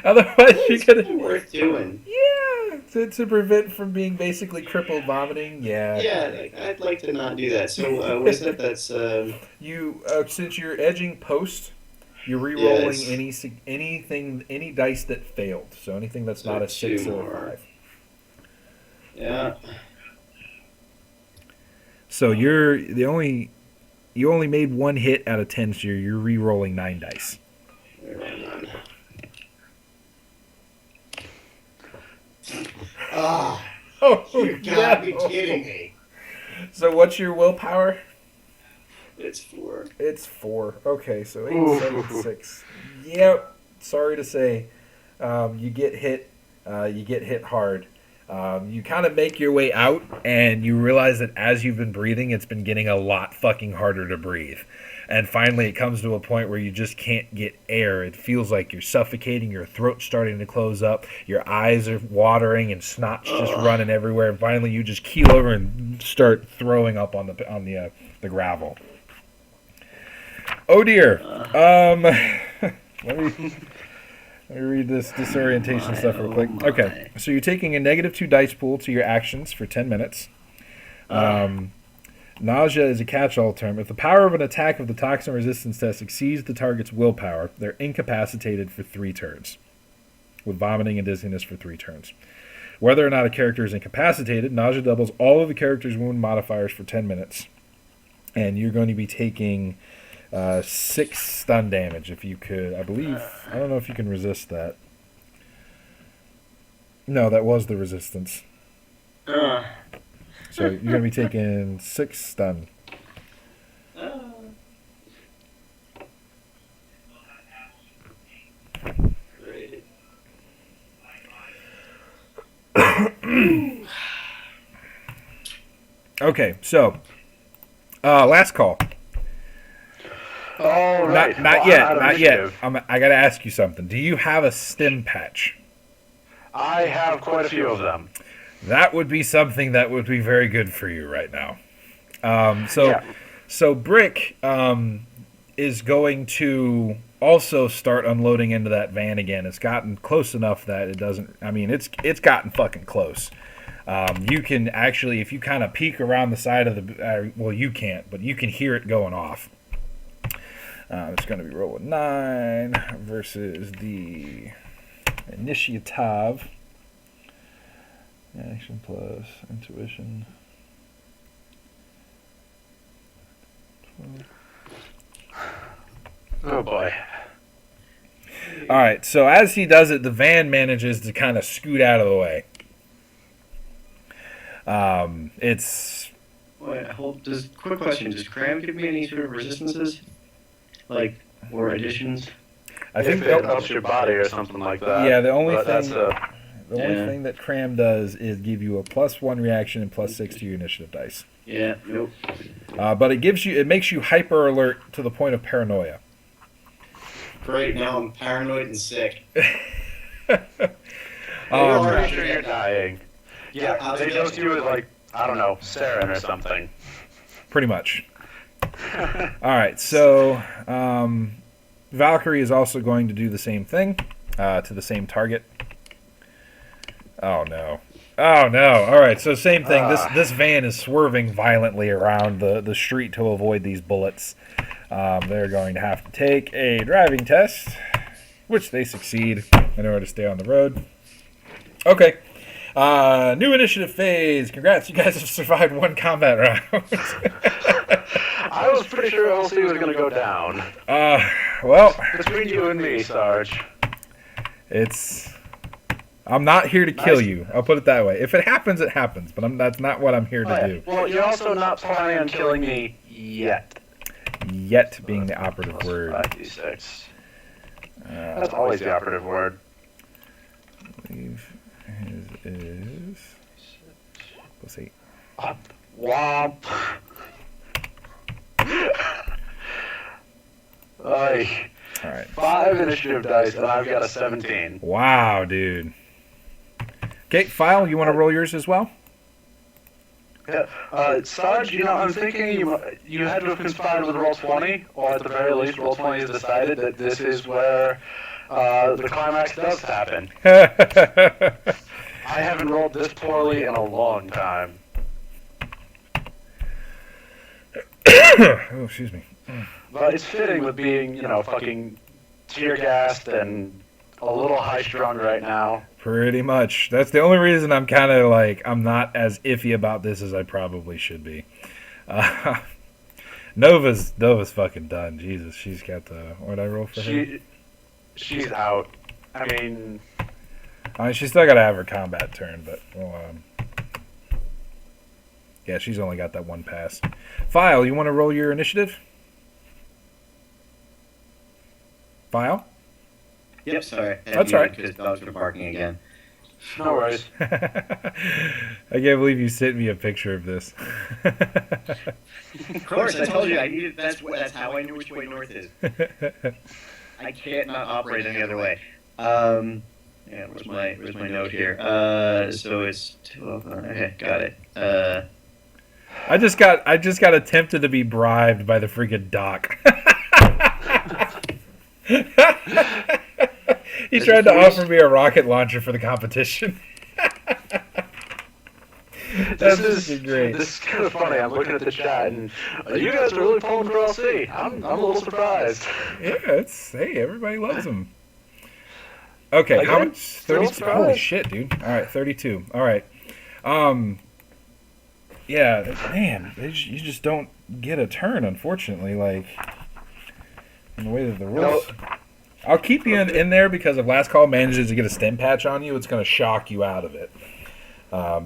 Otherwise, you're gonna. Worth doing. Yeah, to prevent from being basically crippled vomiting. Yeah. Yeah, I'd like to not do that. So, what is that? That's you. Since you're edging post, you're re-rolling any dice that failed. So anything that's not a 6 or a 5. Yeah. So you only made 1 hit out of 10, so you're re-rolling 9 dice. Oh, you gotta be kidding me. So what's your willpower? It's 4. It's 4. Okay, so 8, 7, 6. Yep. Sorry to say, you get hit. You get hit hard. You kind of make your way out, and you realize that as you've been breathing, it's been getting a lot fucking harder to breathe. And finally, it comes to a point where you just can't get air. It feels like you're suffocating, your throat's starting to close up, your eyes are watering, and snot's just running everywhere. And finally, you just keel over and start throwing up on the gravel. Oh dear. Let me read this disorientation stuff real quick. Okay, so you're taking a -2 dice pool to your actions for 10 minutes. Nausea is a catch-all term. If the power of an attack of the toxin resistance test exceeds the target's willpower, they're incapacitated for 3 turns, with vomiting and dizziness for 3 turns. Whether or not a character is incapacitated, nausea doubles all of the character's wound modifiers for 10 minutes. And you're going to be taking 6 stun damage if you could. I believe. I don't know if you can resist that. No, that was the resistance. So you're going to be taking 6 stun. Great. Okay, so last call. All right. Not yet. I got to ask you something. Do you have a stim patch? I have quite a few of them. That would be something that would be very good for you right now. So Brick is going to also start unloading into that van again. It's gotten close enough that it doesn't. I mean, it's gotten fucking close. You can actually, if you kind of peek around the side of the, well, you can't, but you can hear it going off. It's going to be roll a 9 versus the initiative. Action plus intuition. 12. Oh boy. All right, so as he does it, the van manages to kind of scoot out of the way. It's. Wait, quick question. Does Cram give me any sort of resistances? Like, or additions? I think it helps your body or something like that. Yeah, the only thing that Cram does is give you a +1 reaction and +6 to your initiative dice. Yeah, nope. But it makes you hyper alert to the point of paranoia. Great, now I'm paranoid and sick. I'm pretty sure you're dying. Yeah, they dosed you with, like, I don't know, sarin or something. Pretty much. All right, so Valkyrie is also going to do the same thing to the same target. Oh no! Oh no! All right, so same thing. This van is swerving violently around the street to avoid these bullets. They're going to have to take a driving test, which they succeed in order to stay on the road. Okay. New initiative phase. Congrats, you guys have survived 1 combat round. I was pretty sure LC was going to go down. Well, between you and me, Sarge. I'm not here to kill you. I'll put it that way. If it happens, it happens. But that's not what I'm here to do. Well, you're also not planning on killing me yet. Yet being the operative word. 5d6. That's always the operative word. I believe his is. Let's see. Womp. All right. 5 initiative dice, and I've got a 17. Wow, dude. Okay, File, you want to roll yours as well? Yeah. Sarge, I'm thinking you had to have conspired with Roll20, or at the very least, Roll20 has decided that this is where the climax does happen. I haven't rolled this poorly in a long time. Oh, excuse me. But it's fitting with being, fucking tear-gassed and a little high-strung right now. Pretty much. That's the only reason I'm kind of like, I'm not as iffy about this as I probably should be. Nova's fucking done. Jesus, she's got the... What'd I roll for her? She's out. I mean, she's still got to have her combat turn, but... Well, yeah, she's only got that 1 pass. File, you want to roll your initiative? File? Yep, sorry. That's all right. Because dogs were barking again. no worries. I can't believe you sent me a picture of this. Of course, I told you I needed. That's how I knew which way north is. I can't not operate any other way. Yeah, where's my note here? So it's 12. Okay, got it. I just got attempted to be bribed by the freaking doc. He tried to offer me a rocket launcher for the competition. This is kind of funny. I'm looking at the chat, and you guys are really pulling for LC. I'm a little surprised. Yeah, hey, everybody loves him. Okay, how much? 32. Holy shit, dude! All right, 32. All right. Yeah, man, you just don't get a turn, unfortunately. Like in the way that the rules. I'll keep you in there because if Last Call manages to get a stem patch on you, it's going to shock you out of it.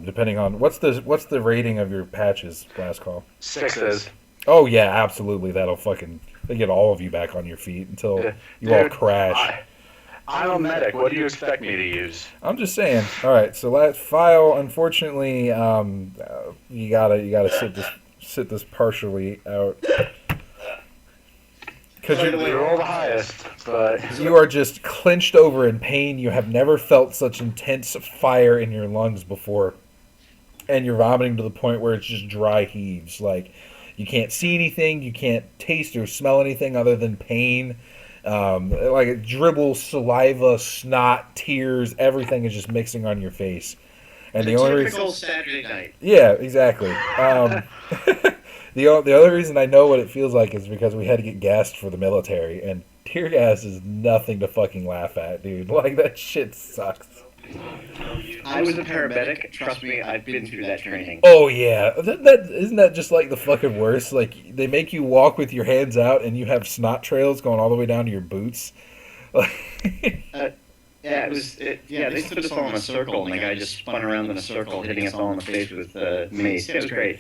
Depending on what's the rating of your patches, Last Call? 6s. Oh yeah, absolutely. They get all of you back on your feet until you all crash. I'm a medic. What do you expect me to use? I'm just saying. All right, so that File, unfortunately, you gotta sit this partially out. Because you're all the highest, but you are just clenched over in pain. You have never felt such intense fire in your lungs before, and you're vomiting to the point where it's just dry heaves. Like you can't see anything, you can't taste or smell anything other than pain. Like it dribbles, saliva, snot, tears, everything is just mixing on your face. And a the only typical reason, Saturday night. yeah, exactly. The other reason I know what it feels like is because we had to get gassed for the military, and tear gas is nothing to fucking laugh at, dude. Like, that shit sucks. I was a paramedic. Trust me, I've been through that training. Oh yeah, that isn't that just like the fucking worst? Like, they make you walk with your hands out, and you have snot trails going all the way down to your boots. Yeah, they put us all in a circle, and the guy just spun around in a circle, hitting us all in the face with mace. It was great.